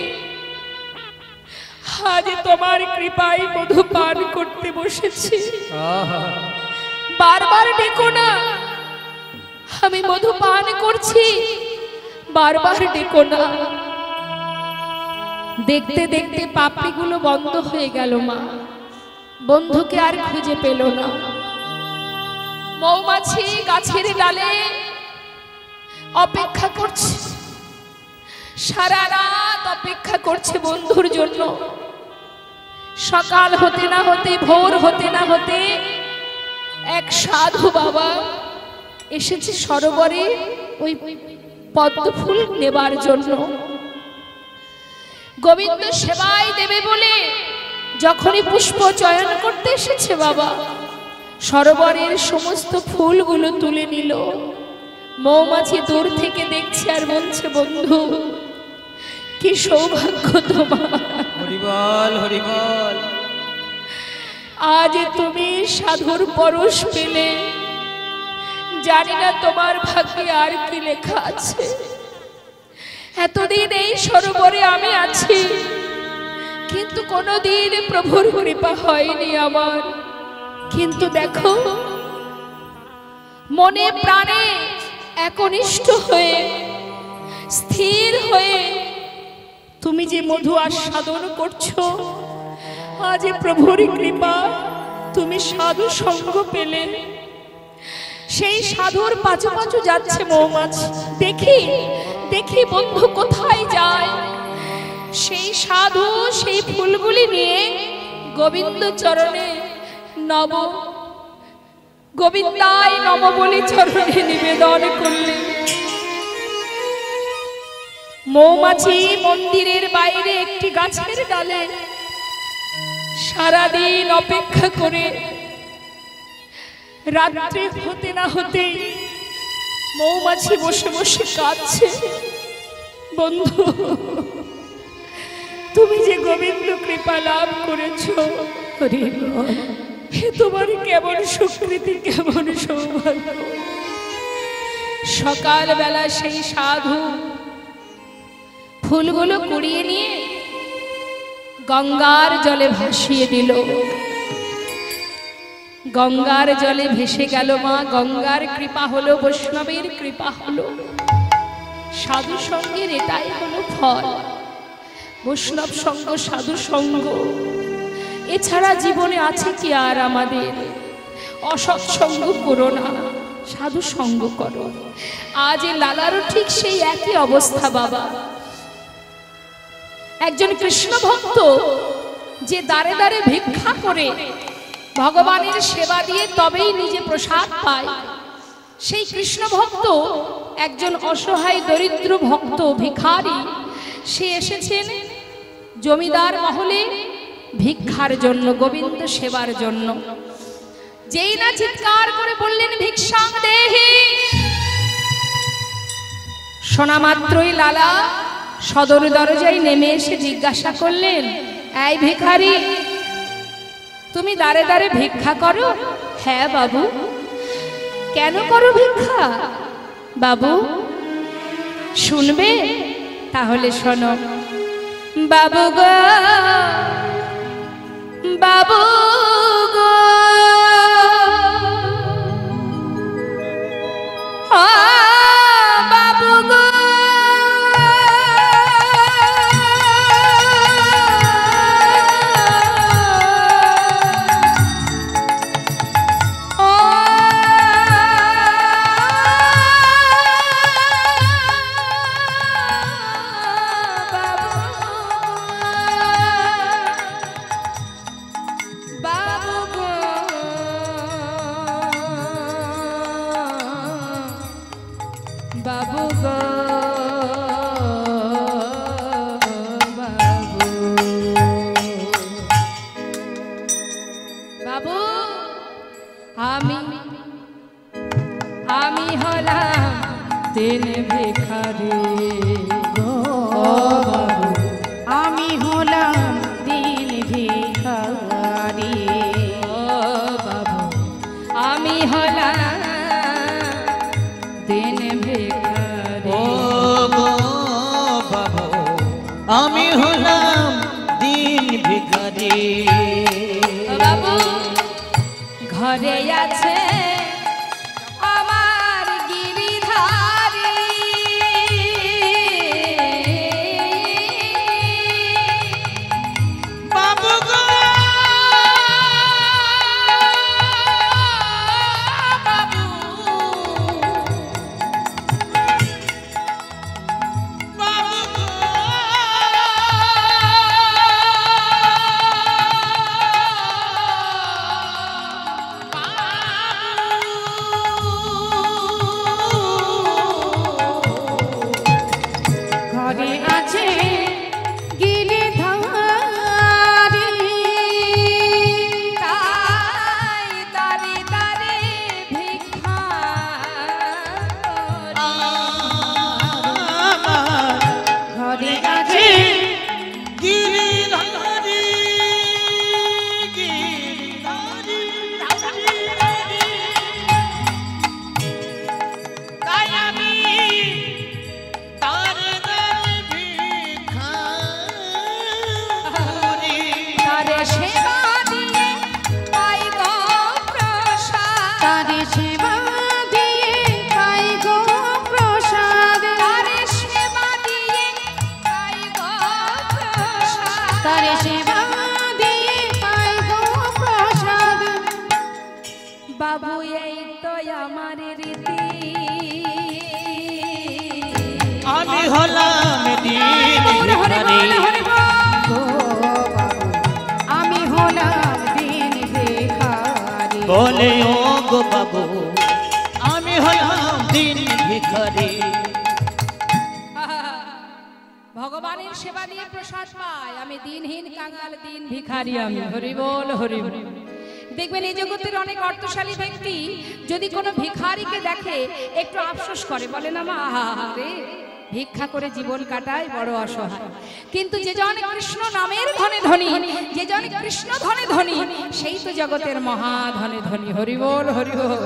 আজ তোমার কৃপায় মধু পান করতে বসেছি। বারবার ডেকো না, আমি মধু পান করছি, বারবার ডেকো না। দেখতে দেখতে পাপড়িগুলো বন্ধ হয়ে গেল মা, বন্ধুকে আর খুঁজে পেল না। মৌমাছি গাছের ডালে অপেক্ষা করছে, সারা রাত অপেক্ষা করছে বন্ধুর জন্য। সকাল হতে না হতে, ভোর হতে না হতে এক সাধু বাবা এসেছে সরোবরে ওই পদ্ম ফুল নেবার জন্য। গোবিন্দ সেবায় দেবে বলে যখনই পুষ্প চয়ন করতে এসেছে বাবা, সরোবরের সমস্ত ফুলগুলো তুলে নিল। মৌমাছি দূর থেকে দেখছে আর বলছে, বন্ধু কি সৌভাগ্য তোমার, হরি বল, হরি বল। আজ তুমি সাধুর পরশ পেলে। জানি না তোমার ভাগ্যে আর কি লেখা আছে। এতদিন এই সরোবরে আমি আছি, কিন্তু কোনোদিন প্রভুর কৃপা হয়নি আমার। কিন্তু দেখো, মনে প্রাণে একনিষ্ঠ হয়ে, স্থির হয়ে তুমি যে মধু আস্বাদন করছো, আজ প্রভুর কৃপা তুমি সাধু সঙ্গ পেলে। সেই সাধুর পাঁচু পাঁচু যাচ্ছে মৌমাছি। দেখি দেখি বন্ধু কোথায় যায়। সেই সাধু সেই ফুলগুলি নিয়ে গোবিন্দ চরণে নব গোবিন্দায় নম বলে চরণে নিবেদন করলেন। মৌমাছি মন্দিরের বাইরে একটি গাছের ডালে সারাদিন অপেক্ষা করে, রাত্রে হতে না হতে মৌমাছি বসে বসে কাঁদছে, বন্ধু তুমি যে গোবিন্দ কৃপা লাভ করেছো, হে তোমার কেমন সুকৃতি, কেমন সৌভাগ্য। সকালবেলা সেই সাধু ফুলগুলো কুড়িয়ে নিয়ে গঙ্গার জলে ভাসিয়ে দিল। গঙ্গার জলে ভেসে গেল মা। গঙ্গার কৃপা হলো, বৈষ্ণবের কৃপা হলো, সাধু সঙ্গের এটাই হলো ফল। বৈষ্ণব সঙ্গ, সাধু সঙ্গ, এছাড়া জীবনে আছে কি আর আমাদের? অসৎসঙ্গ করো না, সাধু সঙ্গ করো। আজ এই লালারও ঠিক সেই একই অবস্থা বাবা। একজন কৃষ্ণ ভক্ত যে দাঁড়ে দাঁড়ে ভিক্ষা করে ভগবানের সেবা দিয়ে তবেই নিজে প্রসাদ পায়, সেই কৃষ্ণ ভক্ত একজন অসহায় দরিদ্র ভক্ত ভিখারি, সে এসেছেন জমিদার মহলে ভিক্ষার জন্য, গোবিন্দ সেবার জন্য। যেই না চিৎকার করে বললেন, ভিক্ষাং দেহি, শোনা মাত্রই লালা সদর দরজায় নেমে এসে জিজ্ঞাসা করলেন, এই ভিখারি, তুমি দাঁড়ে দাঁড়ে ভিক্ষা করো? হ্যাঁ বাবু। কেন করো ভিক্ষা বাবু? শুনবে? তাহলে শোনো। বাবু গো, বাবু গো, বাবু গো, বাবু গো, আমি হলাম দিন ভিখারি ও বাবু আমি হলাম দিন ভিখারি ও বাবু আমি হলাম দিন ভিখারি ও গো বাবু আমি হলাম দিন ভিখারি ও বাবু ঘরে আছে আমার গিরিধারী বাবু গো বাবু বাবু গো ঘরে আছে গিরিধারী তাই দাঁড়ি দাঁড়ি ভিক্ষা আমার ঘরে আছে গিরিধারী গিরিধারী তাই আমি তার দ্বারে ভিখারি তারে সেবা দিয়ে পাই গো প্রসাদ তারে সেবা দিয়ে পাই গো প্রসাদ তারে সেবা দিয়ে পাই গো প্রসাদ তারে সেবা দিয়ে পাই গো প্রসাদ বাবু এই তো আমার রীতি আমি হলাম দিন ভিখারি গো বাবু আমি হলাম দিন ভিখারি বলে ও গো বাবু আমি হলাম দিন ভিখারি ভগবানের সেবা দিয়ে প্রসাদ পাই আমি দিনহীন কাঙাল দিন ভিখারি আমি হরি বল হরি বল। দেখবেন এই জগতের অনেক অর্থশালী ব্যক্তি যদি কোনো ভিখারিকে দেখে একটু আফসোস করে বলে না মা রে ভিক্ষা করে জীবন কাটায় বড় অসহায় কিন্তু যে জন কৃষ্ণ নামের ধনে ধনী যে জন কৃষ্ণ ধনে ধনী সেই তো জগতের মহা ধনে ধনী হরি বল হরি বল।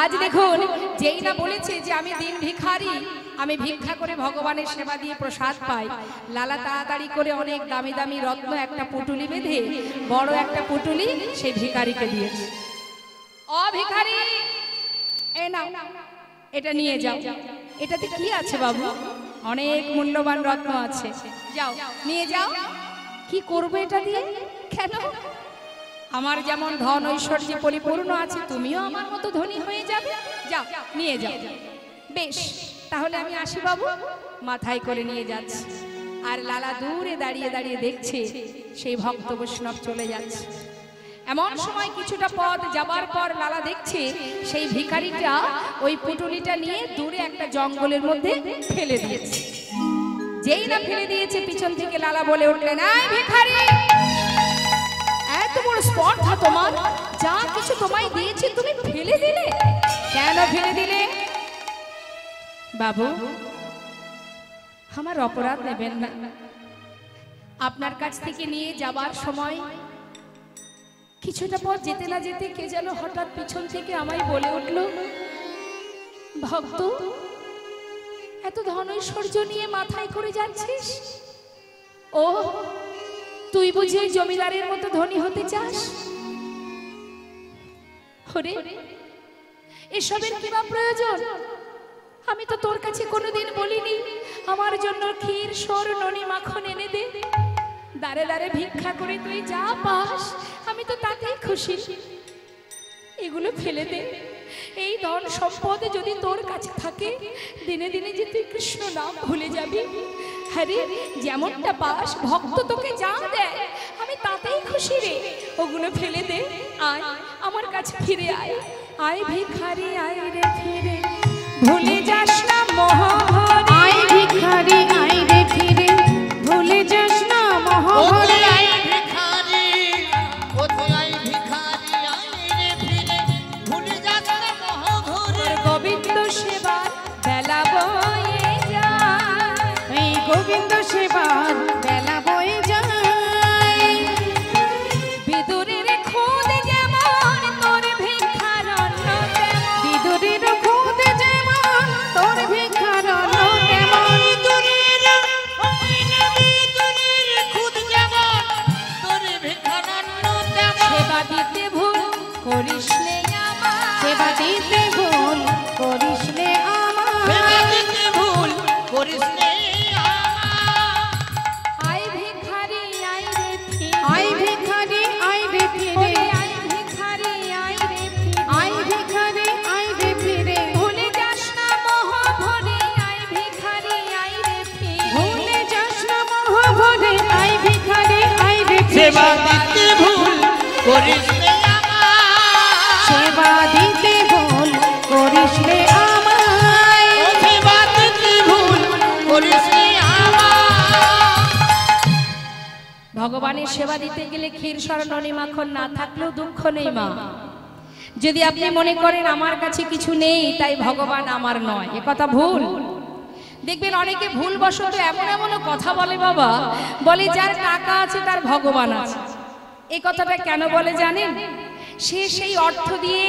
আজ দেখুন যেই না বলেছে যে আমি দিন ভিখারি আমি ভিক্ষা করে ভগবানের সেবা দিয়ে প্রসাদ পাই লালা তাড়াতাড়ি করে অনেক দামি দামি রত্ন একটা পুটুলি বেঁধে বড় একটা পুটুলি সেই ভিখারিকে দিয়েছে ও ভিখারি এ নাও এটা নিয়ে যাও এটাতে কি আছে বাবু অনেক মূল্যবান রত্ন আছে যাও নিয়ে যাও কি করবে এটা দিয়ে কেন আমার যেমন ধন ঐশ্বর্যে পরিপূর্ণ আছে তুমিও আমার মতো ধনী হয়ে যাবে যাও নিয়ে যাও বেশ তাহলে আমি আসি বাবু মাথায় করে নিয়ে যাচ্ছি আর লালা দূরে দাঁড়িয়ে দাঁড়িয়ে দেখছে সেই ভক্ত বৈষ্ণব চলে যাচ্ছে এমন সময় কিছুটা পথ যাবার পর লালা দেখছে সেই ভিখারিটা ওই পুটুলিটা নিয়ে দূরে একটা জঙ্গলের মধ্যে ফেলে দিয়েছে যেই না ফেলে দিয়েছে পিছন থেকে লালা বলে উঠলেন এই ভিখারি এত বড় স্পর্ধা তোমার যা কিছু তোমায় দিয়েছি তুমি ফেলে দিলে কেন ফেলে দিলে বাবু আমার অপরাধ নেবেন না আপনার কাছ থেকে নিয়ে যাবার সময় কিছুটা পর যেতে না যেতে কে যেন হঠাৎ পিছন থেকে আমায় বলে উঠল ভক্ত এত ধন ঐশ্বর্য নিয়ে মাথায় করে যাচ্ছিস ও তুই বুঝি জমিদারের মতো ধনী হতে চাস ওরে এসবের কি বা প্রয়োজন আমি তো তোর কাছে কোনোদিন বলিনি আমার জন্য ক্ষীর সর ননি মাখন এনে দে দাঁড়ে দাঁড়ে ভিক্ষা করে তুই যা পাস আমি তো তাতেই খুশি এগুলো ফেলে দে এই ধন সম্পদ যদি তোর কাছে থাকে দিনে দিনে যে তুই কৃষ্ণ নাম ভুলে যাবি আরে যেমনটা পাস ভক্ত তোকে যা দেয় আমি তাতেই খুশি রে ওগুলো ফেলে দে আয় আমার কাছে ফিরে আয় আয় ভিখারি আয় রে ফিরে ভুলে যাস না মোহন আয় ভিখারি আয় রে ফিরে ভুলে যাস না মোহন আই ভিখারি কোথায় ভিখারি আই রে ফিরে ভুলে যাস না মোহন গোবিন্দ সেবার বেলা বয়ে যায় বিদুরের খুদ যেমন তোর ভিক্ষার অন্ন তেমন বিদুরের খুদ যেমন তোর ভিক্ষার অন্ন তেমন সেবা দিতে ভুল করিস নে আমার সেবা দিতে ভুল করিস নে আমার আই ভিখারি আই রে ফিরে আই ভিখারি আই রে ফিরে আই ভিখারি আই রে ফিরে আই ভিখারি আই রে ফিরে ভুলে যাস না মোহ ভরে আই ভিখারি আই রে ফিরে ভুলে যাস না মহাভরে আই ভিখারি আই রে ফিরে সেবা দিতে ভুল করিস নে সেবা দিতে ভুল করিস নে আমায় সেবা দিতে ভুল করিস নে ভগবানের সেবা দিতে গেলে ক্ষীর স্বর্ণনি মাখন না থাকলেও দুঃখ নেই মা। যদি আপনি মনে করেন আমার কাছে কিছু নেই তাই ভগবান আমার নয়, এ কথা ভুল। দেখবেন অনেকে ভুলবশত এমন এমনও কথা বলে বাবা, বলে যার টাকা আছে তার ভগবান আছে। এই কথাটা কেন বলে জানেন? সে সেই অর্থ দিয়ে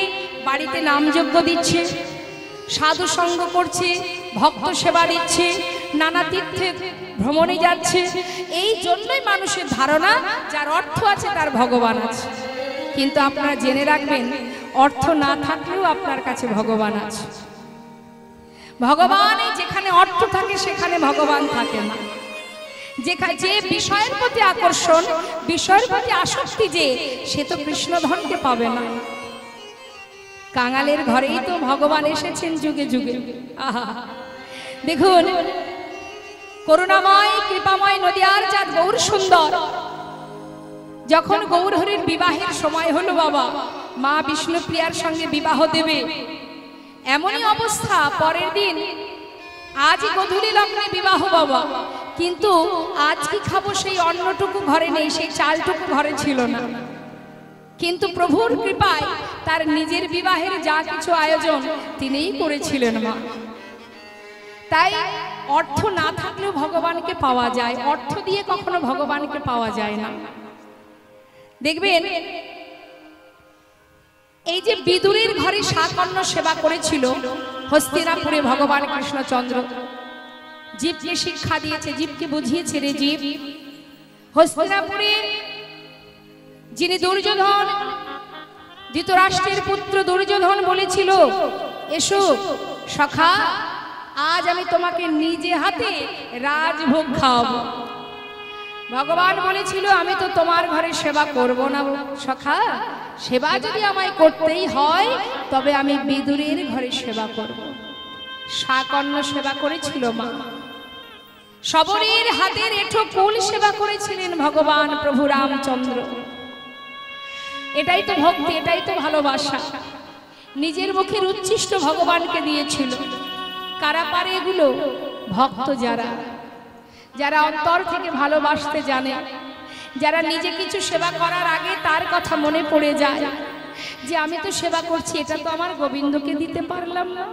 বাড়িতে নামযজ্ঞ দিচ্ছে, সাধু সঙ্গ করছে, ভক্ত সেবা দিচ্ছে, নানা তীর্থে ভ্রমণে যাচ্ছে। এই জন্যই মানুষের ধারণা যার অর্থ আছে তার ভগবান আছে। কিন্তু আপনারা জেনে রাখবেন, অর্থ না থাকলেও আপনার কাছে ভগবান আছে। ভগবান যেখানে অর্থ থাকে সেখানে ভগবান থাকে না। যে বিষয়ের প্রতি আকর্ষণ, বিষয়ের প্রতি আসক্তি, যে সে তো কৃষ্ণধনকে পাবে না। কাঙালের ঘরেই তো ভগবান এসেছেন যুগে যুগে। আহা, দেখুন করুণাময় কৃপাময় নদিয়ার চাঁদ গৌর সুন্দর যখন গৌরহরির বিবাহের সময় হলো বাবা, মা বিষ্ণুপ্রিয়ার সঙ্গে বিবাহ দেবে, এমনই অবস্থা পরের দিন আজই গধূলি লগ্নে বিবাহ বাবা, কিন্তু আজ কি খাবো সেই অন্নটুকু ঘরে নেই, সেই চালটুকু ঘরে ছিল না। কিন্তু প্রভুর কৃপায় তার নিজের বিবাহের যা কিছু আয়োজন তিনিই করেছিলেন মা। তাই অর্থ না থাকলেও ভগবানকে পাওয়া যায়, অর্থ দিয়ে কখনো ভগবানকে পাওয়া যায় না। দেখবেন এই যে বিদুরের ঘরে সাকর্ণ সেবা করেছিল হস্তিনাপুরে ভগবান কৃষ্ণচন্দ্র, জীবকে শিক্ষা দিয়েছে, জীবকে বুঝিয়েছে, রে জীব, হস্তিনাপুরে যিনি দুর্যোধন, ধৃতরাষ্ট্রের পুত্র দুর্যোধন বলেছিল, এসো সখা, আজ আমি তোমাকে নিজে হাতে রাজভোগ খাওয়াবো। ভগবান বলেছিল, আমি তো তোমার ঘরে সেবা করব না সখা, সেবা যদি আমায় করতেই হয় তবে আমি বিদুরের ঘরে সেবা করব। সাকর্ণ সেবা করেছিল মা, সবরের হাতের এঁঠো কুল সেবা করেছিলেন ভগবান প্রভু রামচন্দ্র। এটাই তো ভক্তি, এটাই তো ভালোবাসা। নিজের মুখের উচ্ছিষ্ট ভগবানকে দিয়েছিল। কারা পারে এগুলো? ভক্ত যারা, যারা অন্তর থেকে ভালোবাসতে জানে, যারা নিজে কিছু সেবা করার আগে তার কথা মনে পড়ে যায় যে আমি তো সেবা করছি, এটা তো আমার গোবিন্দকে দিতে পারলাম না।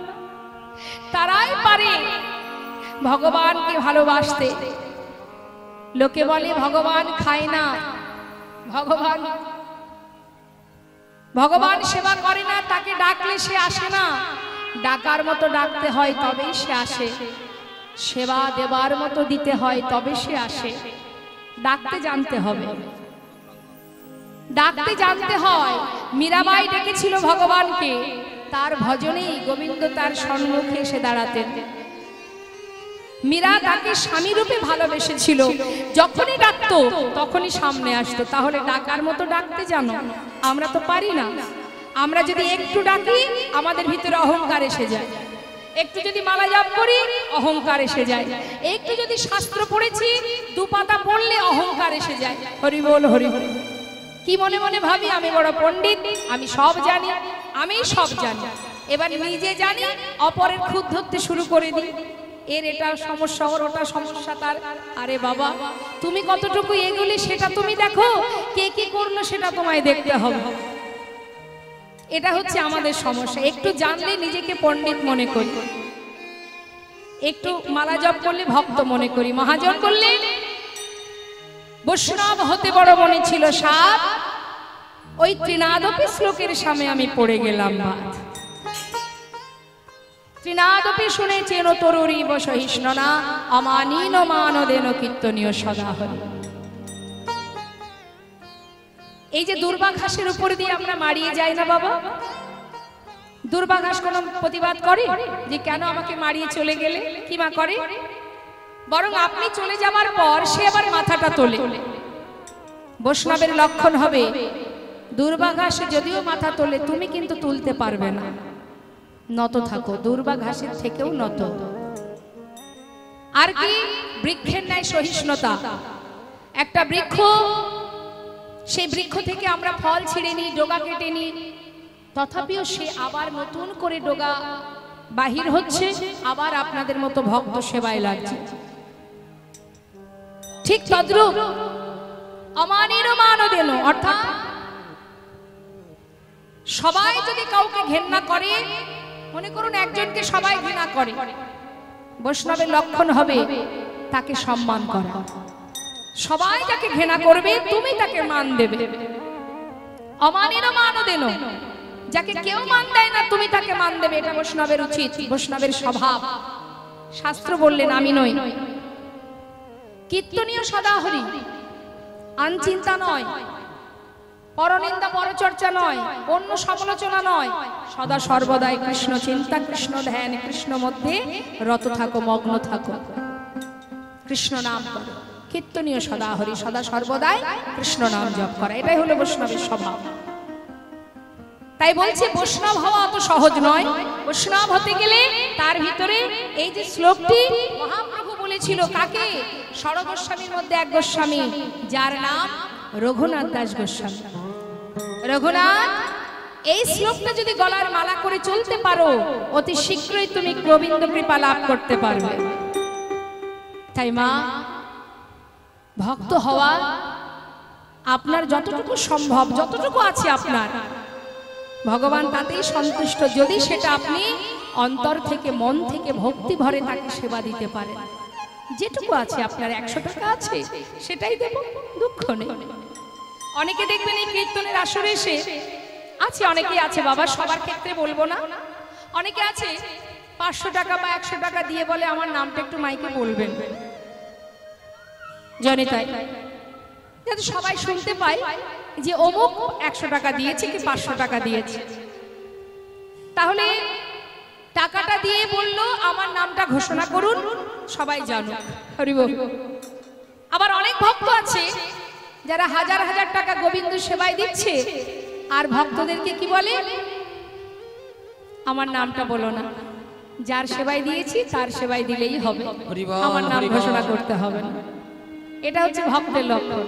তারাই পারে ভগবানকে ভালোবাসতে। লোকে বলে ভগবান খায় না, ভগবান সেবা করে না, তাকে ডাকলে সে আসে না। ডাকার মতো ডাকতে হয় তবেই সে আসে, সেবা দেবার মতো দিতে হয় তবে সে আসে। ডাকতে জানতে হবে, ডাকতে জানতে হয়। মীরাবাই ডেকেছিল ভগবানকে, তার ভজনেই গোবিন্দ তার সম্মুখে এসে দাঁড়াতেন। মীরা তাকে স্বামী রূপে ভালোবেসেছিল, যখনই ডাকতো তখনই সামনে আসতো। তাহলে ডাকার মতো ডাকতে জানো? আমরা তো পারি না। আমরা যদি একটু ডাকি আমাদের ভিতরে অহংকার এসে যায়, একটু যদি মালা জপ করি অহংকার এসে যায়, একটু যদি শাস্ত্র পড়েছি দু পাতা পড়লে অহংকার এসে যায়। হরি বল হরি বল। কি মনে মনে ভাবি আমি বড় পণ্ডিত, আমি সব জানি, আমি সব জানি। এবার নিজে জানি, অপরের খুঁত ধরতে শুরু করে দিই, এর এটা সমস্যা, ওর ওটা সমস্যা তার। আরে বাবা, তুমি কতটুকু এগুলি সেটা তুমি দেখো, কে কি করলো সেটা তোমায় দেখতে হবে। এটা হচ্ছে আমাদের সমস্যা। একটু জানলে নিজেকে পণ্ডিত মনে করি। একটু মালা জপ করলে ভক্ত মনে করি, মহাজন বললেন বৈষ্ণব হতে বড় মনে ছিল সাপ, ওই ত্রিনাদপি শ্লোকের সামনে আমি পড়ে গেলাম বাদ। ত্রিনাদপি শুনেছেন তরুরী বসহিষ্ণনা অমানীন মানদেন কীর্তনীয় সদা হরি। এই যে দুর্বাঘাসের উপর দিয়ে আমরা মারিয়ে যাই না বাবা, দুর্বাঘাস কোন প্রতিবাদ করে যে কেন আমাকে মারিয়ে চলে গেলে? কি মা করে? বরং আপনি চলে যাবার পর সে আবার মাথাটা তোলে। বৈষ্ণবের লক্ষণ হবে দুর্বাঘাস যদিও মাথা তোলে তুমি কিন্তু তুলতে পারবে না, নত থাকো, দুর্বাঘাসের থেকেও নত। আর কি? বৃক্ষের ন্যায় সহিষ্ণুতা। একটা বৃক্ষ, সেই বৃক্ষ থেকে আমরা ফল ছিঁড়ে নিই, ডগা কেটে নিই, তথাপিও সে আবার নতুন করে ডগা বাহির হচ্ছে, আবার আপনাদের মতো ভক্ত সেবায় লাগছে। ঠিক তদ্রূপ অমানের মানদেন, অর্থাৎ সবাই যদি কাউকে ঘেন্না করে, মনে করুন একজনকে সবাই ঘৃণা করে, বৈষ্ণবের লক্ষণ হবে তাকে সম্মান করা। সবাই যাকে ঘৃণা করবে তুমি তাকে মান দেবে। অমানের মানদেন, যাকে কেউ মান দেয় না তুমি তাকে মান দেবে, এটা বৈষ্ণবের উচিত, বৈষ্ণবের স্বভাব। শাস্ত্র বললেন আমি নই। কীর্তনীয় সদা হরি, আনচিন্তা নয়, পরনিন্দা পরচর্চা নয়, অন্য সমালোচনা নয়, সদা সর্বদাই কৃষ্ণ চিন্তা, কৃষ্ণ ধ্যান, কৃষ্ণ মধ্যে রত থাকো, মগ্ন থাকো, কৃষ্ণ নাম করো। কীর্তনীয় সদা হরি, সদা সর্বদাই কৃষ্ণ নাম জপ করা, এটাই হলো বৈষ্ণবের স্বভাব। তাই বলছে বৈষ্ণব হওয়া অত সহজ নয়। বৈষ্ণব হতে গেলে তার ভিতরে এই যে শ্লোকটি মহাপ্রভু বলেছিল কাকে? ষড় গোস্বামীর মধ্যে এক গোস্বামী, যার নাম রঘুনাথ দাস গোস্বামী। রঘুনাথ, এই শ্লোকটা যদি গলার মালা করে চলতে পারো অতি শীঘ্রই তুমি গোবিন্দ কৃপা লাভ করতে পারবে। তাই মা, ভক্ত হওয়া আপনার যতটুকু সম্ভব, যতটুকু আছে আপনার, ভগবান তাতেই সন্তুষ্ট যদি সেটা আপনি অন্তর থেকে, মন থেকে ভক্তি ভরে তাকে সেবা দিতে পারেন। যেটুকু আছে আপনার, 100 টাকা আছে সেটাই দেব, দুঃখ নেই। অনেকে দেখবেন এই কীর্তনের আসরে এসে আছে, অনেকেই আছে বাবা, সবার ক্ষেত্রে বলবো না, অনেকে আছে 500 টাকা বা 100 টাকা দিয়ে বলে আমার নামটা একটু মাইকে বলবেন, জানি তাই যাতে সবাই শুনতে পায় যে অমুক 100 টাকা দিয়েছে কি 500 টাকা দিয়েছে। তাহলে টাকাটা দিয়ে বললো আমার নামটা ঘোষণা করুন, সবাই জানুক, হরি বল। আবার অনেক ভক্ত আছে যারা হাজার হাজার টাকা গোবিন্দ সেবায় দিচ্ছে, আর ভক্তদেরকে কি বলে? আমার নামটা বলো না, যার সেবায় দিয়েছি তার সেবায় দিলেই হবে, আমার নাম ঘোষণা করতে হবে না। এটা হচ্ছে ভক্তের লক্ষণ।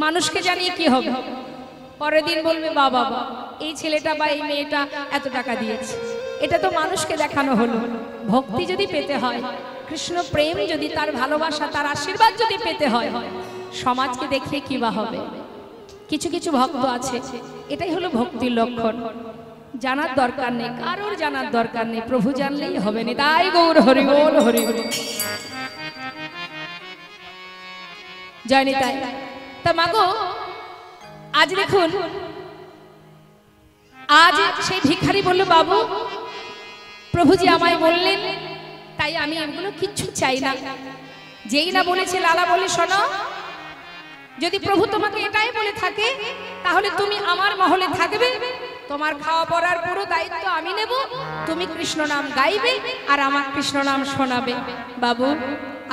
মানুষকে জানিয়ে কি হবে? পরের দিন বলবে বাবা এই ছেলেটা বা এই মেয়েটা এত টাকা দিয়েছে। এটা তো মানুষকে দেখানো হলো। ভক্তি যদি পেতে হয়, কৃষ্ণ প্রেম যদি, তার ভালোবাসা, তার আশীর্বাদ যদি পেতে হয়, সমাজকে দেখিয়ে কি বা হবে? কিছু কিছু ভক্ত আছে, এটাই হলো ভক্তির লক্ষণ। জানার দরকার নেই, কারোর জানার দরকার নেই, প্রভু জানলেই হবে না। তাই গৌর হরি বল, হরি বল, জয় নিতাই। তা মাগো, আজ দেখুন, আজ সেই ভিখারি বলল বাবু প্রভুজি আমায় বললেন, তাই আমি এগুলো কিচ্ছু চাই না। যেই না বলেছে লালা বলে শোনো, যদি প্রভু তোমাকে এটাই বলে থাকে তাহলে তুমি আমার মহলে থাকবে, তোমার খাওয়া পড়ার পুরো দায়িত্ব আমি নেব, তুমি কৃষ্ণ নাম গাইবে আর আমার কৃষ্ণ নাম শোনাবে। বাবু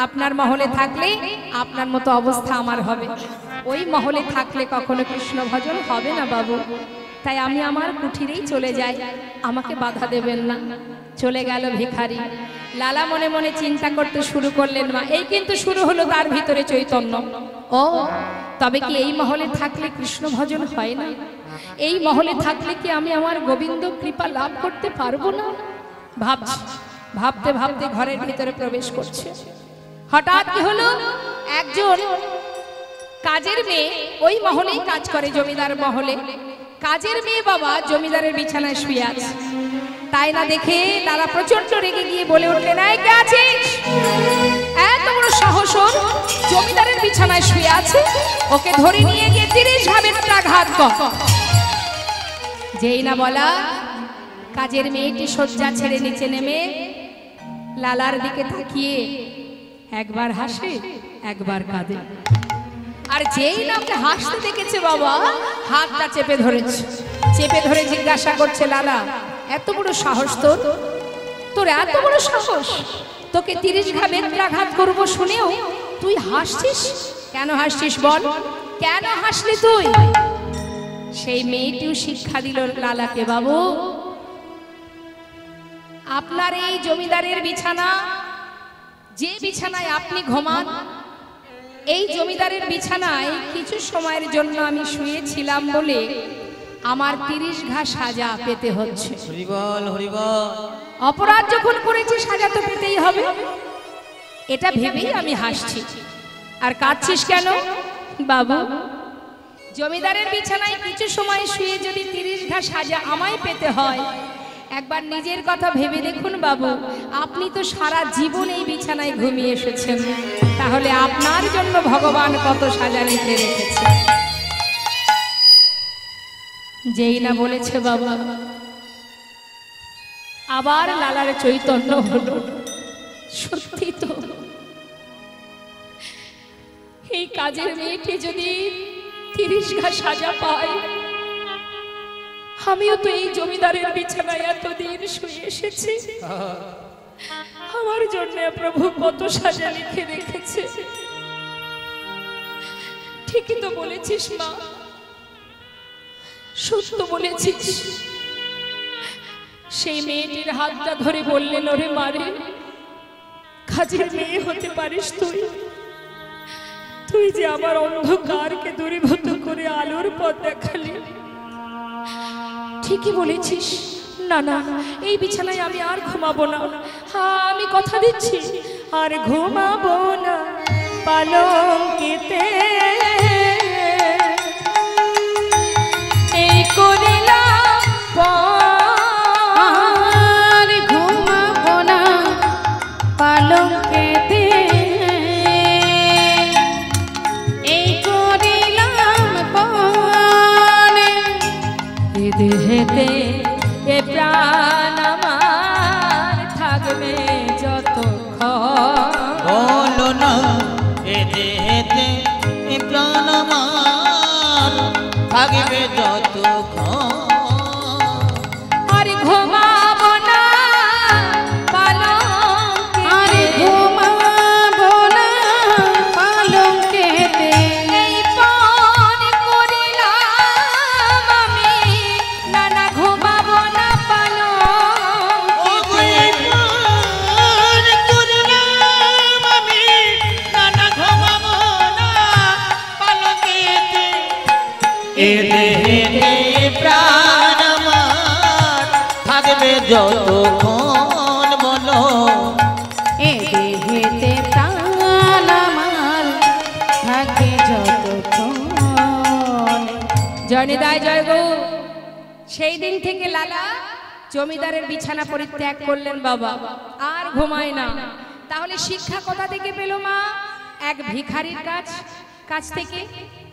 আপনার মহলে থাকলে আপনার মতো অবস্থা আমার হবে, ওই মহলে থাকলে কখনো কৃষ্ণ ভজন হবে না বাবু। তাই আমি আমার কুঠিরেই চলে যাই, আমাকে বাধা দেবেন না। চলে গেল ভিখারি। লালা মনে মনে চিন্তা করতে শুরু করলেন, মা এই কিন্তু শুরু হলো তার ভিতরে চৈতন্য। ও তবে কি এই মহলে থাকলে কৃষ্ণ ভজন হয় না? এই মহলে থাকলে কি আমি আমার গোবিন্দ কৃপা লাভ করতে পারবো না? ভাবতে ভাবতে ঘরের ভিতরে প্রবেশ করছে। হঠাৎ কি হলো, একজন কাজের মেয়ে, ওই মহলেই কাজ করে, জমিদার মহলে কাজের মেয়ে বাবা জমিদারের বিছানায় শুয়ে আছে। তাই না দেখে লালা প্রচন্ড রেগে গিয়ে বলে উঠলেন, এই কে আছিস? এত বড় সাহস ওর, জমিদারের বিছানায় শুয়ে আছে, ওকে ধরে নিয়ে গিয়ে 30 ঘাত কর। যেই না বলা, কাজের মেয়েটি শয্যা ছেড়ে নিচে নেমে লালার দিকে তাকিয়ে একবার হাসে একবার কাঁদে। আর যেই না ওকে হাসতে দেখেছে বাবা, হাতটা চেপে ধরেছে, চেপে ধরে জিজ্ঞাসা করছে, লালা এত বড় সাহস তোর, তোর এত বড় সাহস, তোকে 30 ঘাত করবো শুনেও তুই হাসছিস? কেন হাসছিস বল, কেন হাসলি তুই? সেই মেয়েটিও শিক্ষা দিল লালাকে, বাবু আপনার এই জমিদারের বিছানা, যে বিছানায় আপনি ঘুমান, এই জমিদারের বিছানায় কিছু সময়ের জন্য আমি শুয়েছিলাম বলে আমার 30 ঘা সাজা পেতে হচ্ছে। হরিবল হরিবল। অপরাধ যখন করেছি সাজা তো পেতেই হবে, এটা ভেবেই আমি হাসছি। আর কাঁদছিস কেন? বাবু জমিদারের বিছানায় কিছু সময় শুয়ে যদি 30 ঘা সাজা আমায় পেতে হয়, একবার নিজের কথা ভেবে দেখুন বাবু, আপনি তো সারা জীবন এই বিছানায় ঘুমিয়ে এসেছেন, তাহলে আপনার জন্য ভগবান কত সাজা লিখে রেখেছে। যেই না বলেছে বাবা, আবার লালার চৈতন্য হলো, সত্যি তো এই কাজের মেয়েটি যদি 30 ঘা সাজা পায়, আমিও তো এই জমিদারের বিছানায় এতদিন শুয়ে এসেছি, আমার জন্য প্রভু কত সাজা লিখে রেখেছে। ঠিকই তো বলেছিস মা, সত্য বলেছিস। সেই মেয়েটির হাতটা ধরে বললেন, ওরে মারে, কাজের মেয়ে হতে পারিস তুই, তুই যে আমার অন্ধকারকে দূরীভূত করে আলোর পথ দেখালি। ঠিকই বলেছিস, না না এই বিছানায় আমি আর ঘুমাবো না, আমি কথা দিচ্ছি আর ঘুমাবো না পালঙ্কেতে। এই করিলাম আর ঘুমাবো না পালঙ্কেতে, এই করিলাম পণ, এ দেহেতে এ প্রাণ আমার থাকবে যতক্ষণ। বলো না এ দেহেতে এ প্রাণ আমার থাকবে যতক্ষণ। আর ঘুমাবো না আর ঘুমাবো না পালঙ্কেতে, এই পণ করিলাম আমি, না না ঘুমাবো না পালঙ্কেতে। এ দেহে প্রাণ আমার থাকবে যতক্ষণ, বলো এ দেহেতে প্রাণ আমার থাকে যতক্ষণ। জয়নিদায় জয় গৌ। সেই দিন থেকে লালা জমিদারের বিছানা পরিত্যাগ করলেন বাবা, আর ঘুমায় না। তাহলে শিক্ষা কোথা থেকে পেল মা? এক ভিখারির কাছ থেকে,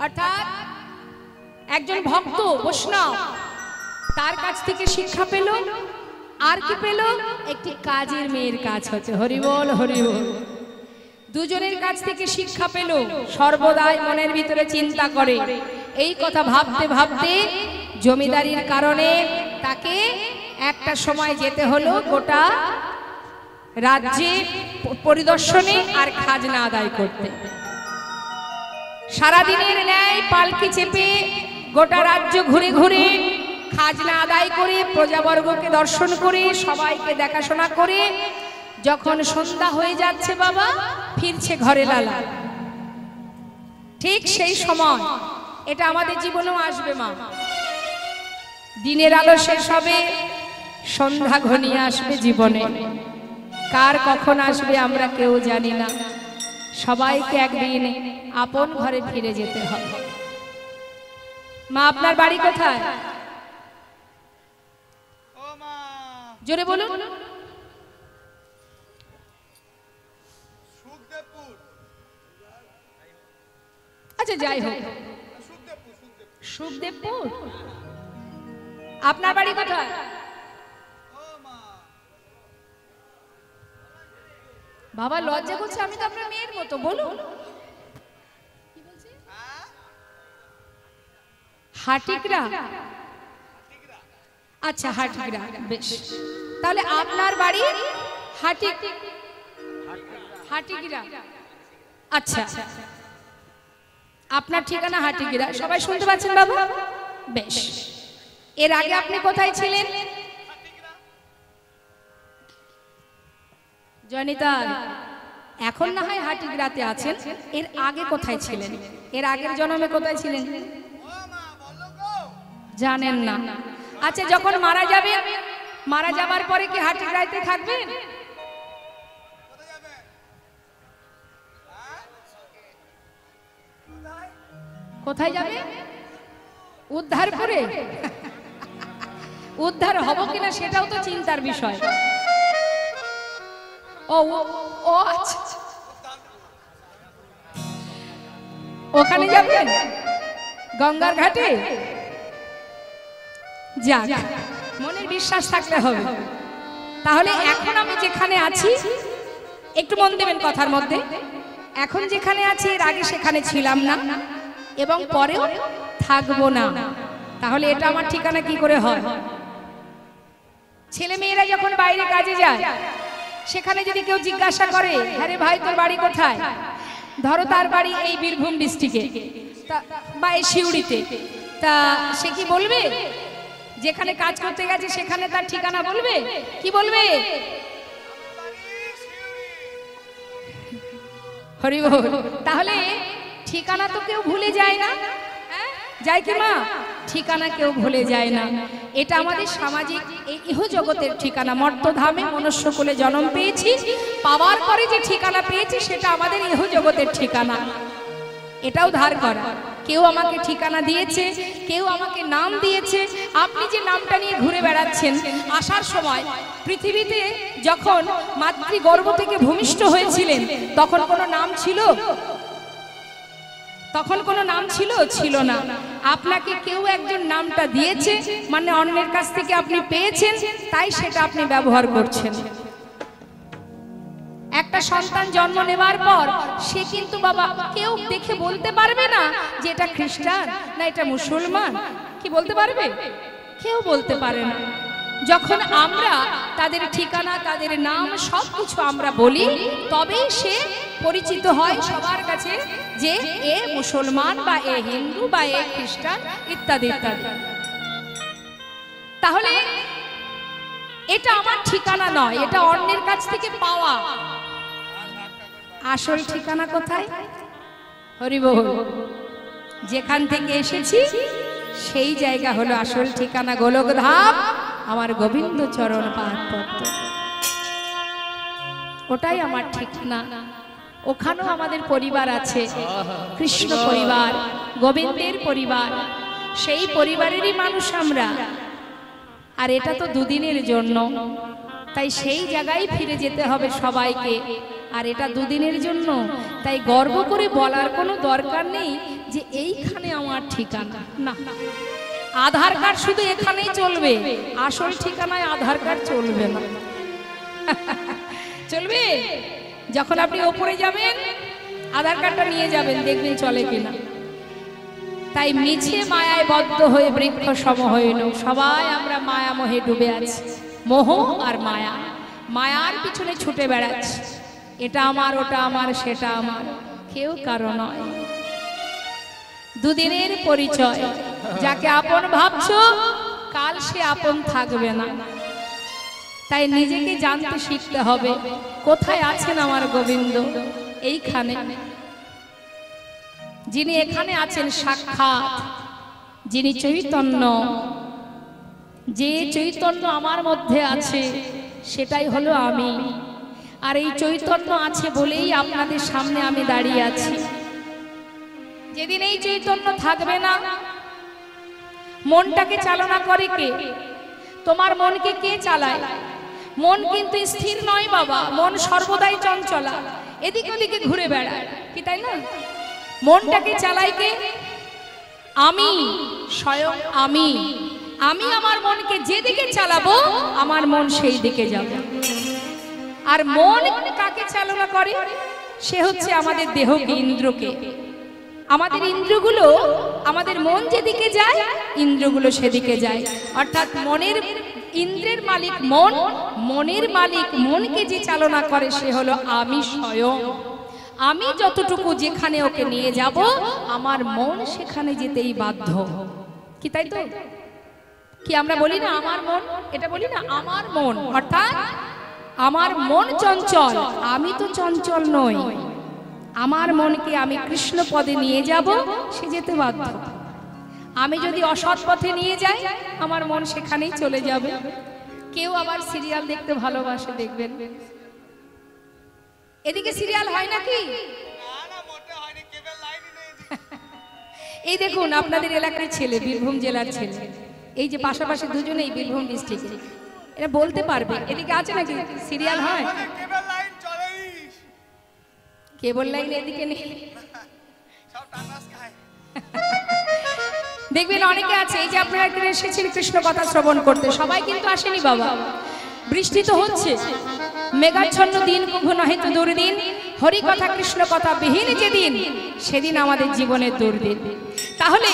অর্থাৎ একজন ভক্ত বৈষ্ণব, তার কাছ থেকে শিক্ষা পেল। আর কি পেল? একটি কাজের মেয়ের কাজ হচ্ছে। হরিবল হরিবল। দুজনের কাছ থেকে শিক্ষা পেল, সর্বদাই মনের ভিতরে চিন্তা করে। এই কথা ভাবতে ভাবতে জমিদারির কারণে তাকে একটা সময় যেতে হলো গোটা রাজ্যে পরিদর্শনে আর খাজনা আদায় করতে। সারাদিনের ন্যায় পালকি চেপে গোটা রাজ্য ঘুরে ঘুরে খাজনা আদায় করে, প্রজাবর্গকে দর্শন করে, সবাইকে দেখাশোনা করে যখন সন্ধ্যা হয়ে যাচ্ছে বাবা, ফিরছে ঘরে লালা। ঠিক সেই সময়, এটা আমাদের জীবনেও আসবে মা, দিনের আলো শেষ হবে, সন্ধ্যা ঘনিয়ে আসবে জীবনে। কার কখন আসবে আমরা কেউ জানি না। সবাইকে একদিন আপন ঘরে ফিরে যেতে হবে। মা আপনার বাড়ি কোথায়? ও মা, জোরে বলুন। আচ্ছা যাই হোক, সুখদেবপুর। আপনার বাড়ি কোথায়? বাবা লজ্জা করছে, আমি তো আপনার মেয়ের মতো। বলুন। হাটিগ্রা। আচ্ছা হাটিগ্রা, বেশ। তাহলে আপনার বাড়ি হাটিগ্রা। আচ্ছা, আপনার ঠিকানা হাটিগ্রা। সবাই শুনতে পাচ্ছেন বাবু? বেশ। এর আগে আপনি কোথায় ছিলেন? জয়নিতা, এখন না হয় হাটিগ্রাতে আছেন, এর আগে কোথায় ছিলেন? এর আগের জন্মে কোথায় ছিলেন জানেন না? আচ্ছা, যখন মারা যাবেন, মারা যাবার পরে কি হাটিগ্রাতে থাকবেন? কোথায় যাবে? উদ্ধার করে। উদ্ধার হব কিনা সেটাও তো চিন্তার বিষয়। ও ও আচ্ছা, ওখানে যাবেন গঙ্গার ঘাটে? যাক, মনের বিশ্বাস থাকলে হবে। তাহলে এখন আমি যেখানে আছি, একটু মন দেবেন কথার মধ্যে, এখন যেখানে আছি এর আগে সেখানে ছিলাম না এবং পরেও থাকবো না। তাহলে এটা আমার ঠিকানা কি করে হয়? ছেলে মেয়েরা যখন বাইরে কাজে যায়, সেখানে যদি কেউ জিজ্ঞাসা করে, আরে ভাই তোর বাড়ি কোথায়? ধরো তার বাড়ি এই বীরভূম ডিস্ট্রিক্টে বা এই সিউড়িতে, তা সে কি বলবে? যেখানে কাজ করতে গেছে সেখানে তার ঠিকানা বলবে? কি বলবে? হরি বল। তাহলে ঠিকানা তো কেউ ভুলে যায় না, যায় কি মা? ঠিকানা কেউ ভুলে যায় না। এটা আমাদের সামাজিক এই ইহ জগতের ঠিকানা। মর্তধামে মনুষ্যকুলে জন্ম পেয়েছি, পাওয়ার পরে যে ঠিকানা পেয়েছি সেটা আমাদের ইহ জগতের ঠিকানা। এটাও ধার করা। কেউ আমাকে ঠিকানা দিয়েছে, কেউ আমাকে নাম দিয়েছে। আপনি যে নামটা নিয়ে ঘুরে বেড়াচ্ছেন, আসার সময় পৃথিবীতে যখন মাতৃগর্ভ থেকে ভূমিষ্ঠ হয়েছিলেন, তখন কোনো নাম ছিল? তখন কোনো নাম ছিল? ছিল না। আপনাকে কেউ একজন নামটা দিয়েছে, মানে অন্যের কাছ থেকে আপনি পেয়েছেন, তাই সেটা আপনি ব্যবহার করছেন। একটা সন্তান জন্ম নেওয়ার পর সে কিন্তু বাবা কেউ দেখে বলতে পারবে না যে এটা খ্রিস্টান না এটা মুসলমান। কি বলতে পারবে? কেউ বলতে পারে না। যখন আমরা তাদের ঠিকানা, তাদের নাম সবকিছু আমরা বলি, তবেই সে পরিচিত হয় সবার কাছে যে এ মুসলমান বা এ হিন্দু বা এ খ্রিস্টান ইত্যাদি ইত্যাদি। তাহলে এটা আমার ঠিকানা নয়, এটা অন্যের কাছ থেকে পাওয়া। আসল ঠিকানা কোথায়? হরি বল। যেখান থেকে এসেছি সেই জায়গা হলো আসল ঠিকানা, গোলকধাম, আমার গোবিন্দ চরণ পাদপদ্ম। ওটাই আমার ঠিকানা। ওখানেও আমাদের পরিবার আছে, কৃষ্ণ পরিবার, গোবিন্দের পরিবার। সেই পরিবারেরই মানুষ আমরা। আর এটা তো দুদিনের জন্য, তাই সেই জায়গায় ফিরে যেতে হবে সবাইকে। আর এটা দুদিনের জন্য, তাই গর্ব করে বলার কোনো দরকার নেই যে এইখানে আমার ঠিকানা। না, আধার কার্ড শুধু এখানেই চলবে, আসল ঠিকানায় আধার কার্ড চলবে না। চলবে? যখন আপনি ওপরে যাবেন আধার কার্ডটা নিয়ে যাবেন, দেখবেন চলে কিনা। তাই মিছে মায়ায় বদ্ধ হয়ে বৃক্ষ সম হইল। সবাই আমরা মায়া মোহে ডুবে আছি, মোহ আর মায়া। মায়ার পিছনে ছুটে বেড়াচ্ছি, এটা আমার, ওটা আমার, সেটা আমার, কেউ কারো নয়। দুদিনের পরিচয়। যাকে আপন ভাবছো কাল সে আপন থাকবে না। তাই নিজেকে জানতে শিখতে হবে, কোথায় আছেন আমার গোবিন্দ? এইখানে। যিনি এখানে আছেন সাক্ষাৎ, যিনি চৈতন্য, যে চৈতন্য আমার মধ্যে আছে সেটাই হলো আমি। আর এই চৈতন্য আছে বলেই আপনাদের সামনে আমি দাঁড়িয়ে আছি। যেদিন এই চৈতন্য থাকবে না, মনটাকে চালনা করে কে? তোমার মনকে কে চালায়? মন কিন্তু স্থির নয় বাবা, মন সর্বদাই চঞ্চলা, এদিক ওদিকে ঘুরে বেড়ায়, কি তাই না? মনটাকে চালায় কে? আমি, স্বয়ং আমি। আমি আমার মনকে যেদিকে চালাবো আমার মন সেই দিকে যাবে। আর মন কাকে চালনা করে? সে হচ্ছে আমাদের দেহকে, ইন্দ্রকে। আমাদের ইন্দ্রগুলো, আমাদের মন যেদিকে যায় ইন্দ্রগুলো সেদিকে যায়। অর্থাৎ মনের, ইন্দ্রের মালিক মন, মনের মালিক মনকে যে চালনা করে সে হলো আমি স্বয়ং। আমি যতটুকু যেখানে ওকে নিয়ে যাব আমার মন সেখানে যেতেই বাধ্য, কি তাই তো? কি আমরা বলি না আমার মন, এটা বলি না আমার মন, অর্থাৎ আমার মন চঞ্চল, আমি তো চঞ্চল নই। আমার মনকে আমি কৃষ্ণ পদে নিয়ে যাব, সে যেতে বাধ্য। আমি যদি অসৎ পথে নিয়ে যাই আমার মন সেখানেই চলে যাবে। কেউ আবার সিরিয়াল দেখতে ভালোবাসে, দেখবেন এদিকে সিরিয়াল হয় নাকি? এই দেখুন আপনাদের এলাকার ছেলে, বীরভূম জেলার ছেলে, এই যে পাশাপাশি দুজনেই বীরভূম ডিস্ট্রিক্টে, এরা বলতে পারবে এদিকে আছে নাকি সিরিয়াল হয়? কেবল লাইন এদিকে নেই। দেখবেন অনেকে আছে, এই যে আপনারা এখানে এসেছেন কৃষ্ণ কথা শ্রবণ করতে, সবাই কিন্তু আসেনি বাবা। বৃষ্টি তো হচ্ছে, মেঘাচ্ছন্ন দিন কভু নহে তো দুর্দিন, হরি কথা কৃষ্ণ কথা বিহীন যেদিন সেদিন আমাদের জীবনের দুর্দিন। তাহলে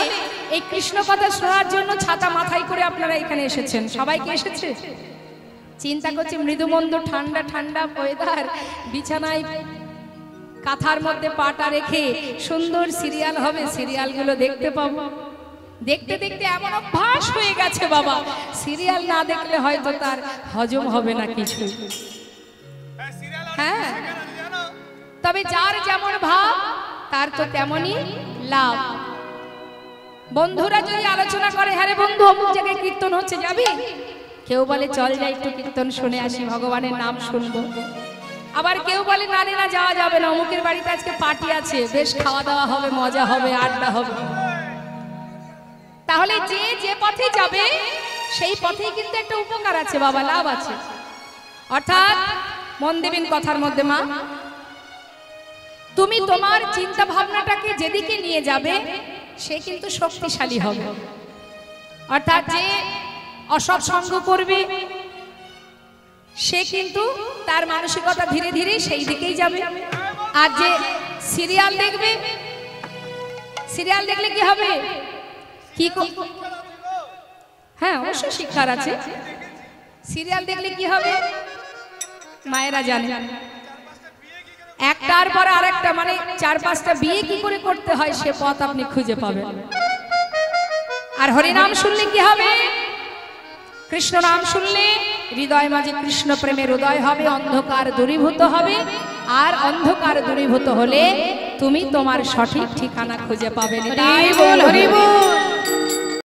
এই কৃষ্ণ কথা শোনার জন্য ছাতা মাথায় করে আপনারা এখানে এসেছেন, সবাই কি এসেছে? চিন্তা করছে মৃদুমন্দ ঠান্ডা ঠান্ডা ওয়েদার, বিছানায় কাঁথার মধ্যে পাটা রেখে সুন্দর সিরিয়াল হবে, সিরিয়ালগুলো দেখতে পাবো। দেখতে দেখতে এমন অভ্যাস হয়ে গেছে বাবা, সিরিয়াল না দেখলে হয়তো তার হজম হবে না কিছু। হ্যাঁ, তবে যার যেমন ভাব তার তো তেমনই লাভ। বন্ধুরা যদি আলোচনা করে, হ্যাঁ রে বন্ধু অমুক জায়গায় কীর্তন হচ্ছে, যাবি? কেউ বলে চল যাই একটু কীর্তন শুনে আসি, ভগবানের নাম শুনবো। আবার কেউ বলে না রে না, যাওয়া যাবে না, অমুকের বাড়িতে আজকে পার্টি আছে, বেশ খাওয়া দাওয়া হবে, মজা হবে, আড্ডা হবে। তাহলে যে যে পথে যাবে সেই পথেই কিন্তু একটা উপকার আছে বাবা, লাভ আছে। অর্থাৎ মন দেবেন কথার মধ্যে মা, তুমি তোমার চিন্তা ভাবনাটাকে যেদিকে নিয়ে যাবে সে কিন্তু শক্তিশালী হবে। অর্থাৎ যে অসৎ সঙ্গ করবে সে কিন্তু তার মানসিকতা ধীরে ধীরে সেই দিকেই যাবে। আর যে সিরিয়াল দেখবে, সিরিয়াল দেখলে কি হবে? কি হ্যাঁ অবশ্যই শিক্ষার আছে। সিরিয়াল দেখলে কি হবে মায়েরা জানে, একটার পর আরেকটা, মানে 4-5টা বিয়ে কি করে করতে হয় সে পথ আপনি খুঁজে পাবেন। আর হরিনাম শুনলে কি হবে? কৃষ্ণ নাম শুনলে হৃদয় মাঝে কৃষ্ণ প্রেমের উদয় হবে, অন্ধকার দূরীভূত হবে। আর অন্ধকার দূরীভূত হলে তুমি তোমার সঠিক ঠিকানা খুঁজে পাবে। হরি বল, হরি বল।